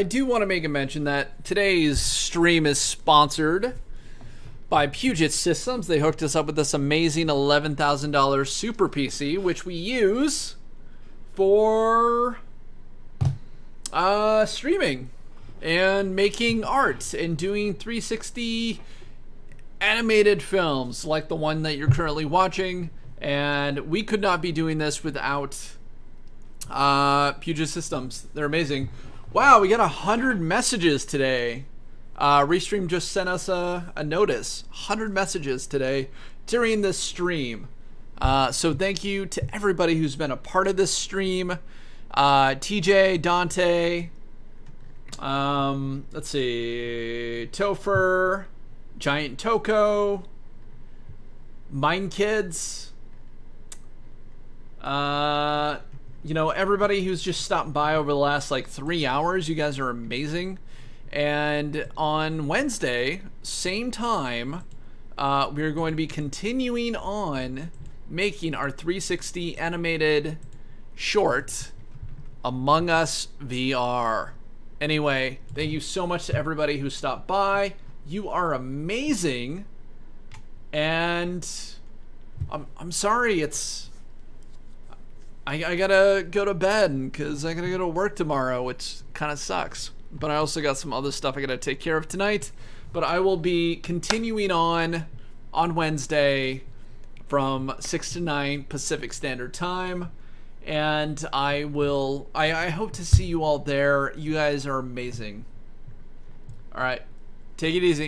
do want to make a mention that today's stream is sponsored by Puget Systems. They hooked us up with this amazing $11,000 Super PC, which we use for streaming and making art and doing 360 animated films like the one that you're currently watching. And we could not be doing this without Puget Systems. They're amazing. Wow, we got 100 messages today. Restream just sent us a notice. 100 messages today during this stream. So thank you to everybody who's been a part of this stream. TJ, Dante, let's see, Topher, Giant Toko, Mine Kids, you know, everybody who's just stopped by over the last like 3 hours. You guys are amazing. And on Wednesday, same time, we're going to be continuing on making our 360 animated short, Among Us VR. Anyway, thank you so much to everybody who stopped by. You are amazing. And I'm sorry, it's... I gotta go to bed because I gotta go to work tomorrow, which kind of sucks. But I also got some other stuff I gotta take care of tonight. But I will be continuing on Wednesday from 6 to 9 Pacific Standard Time. And I hope to see you all there. You guys are amazing. All right, take it easy.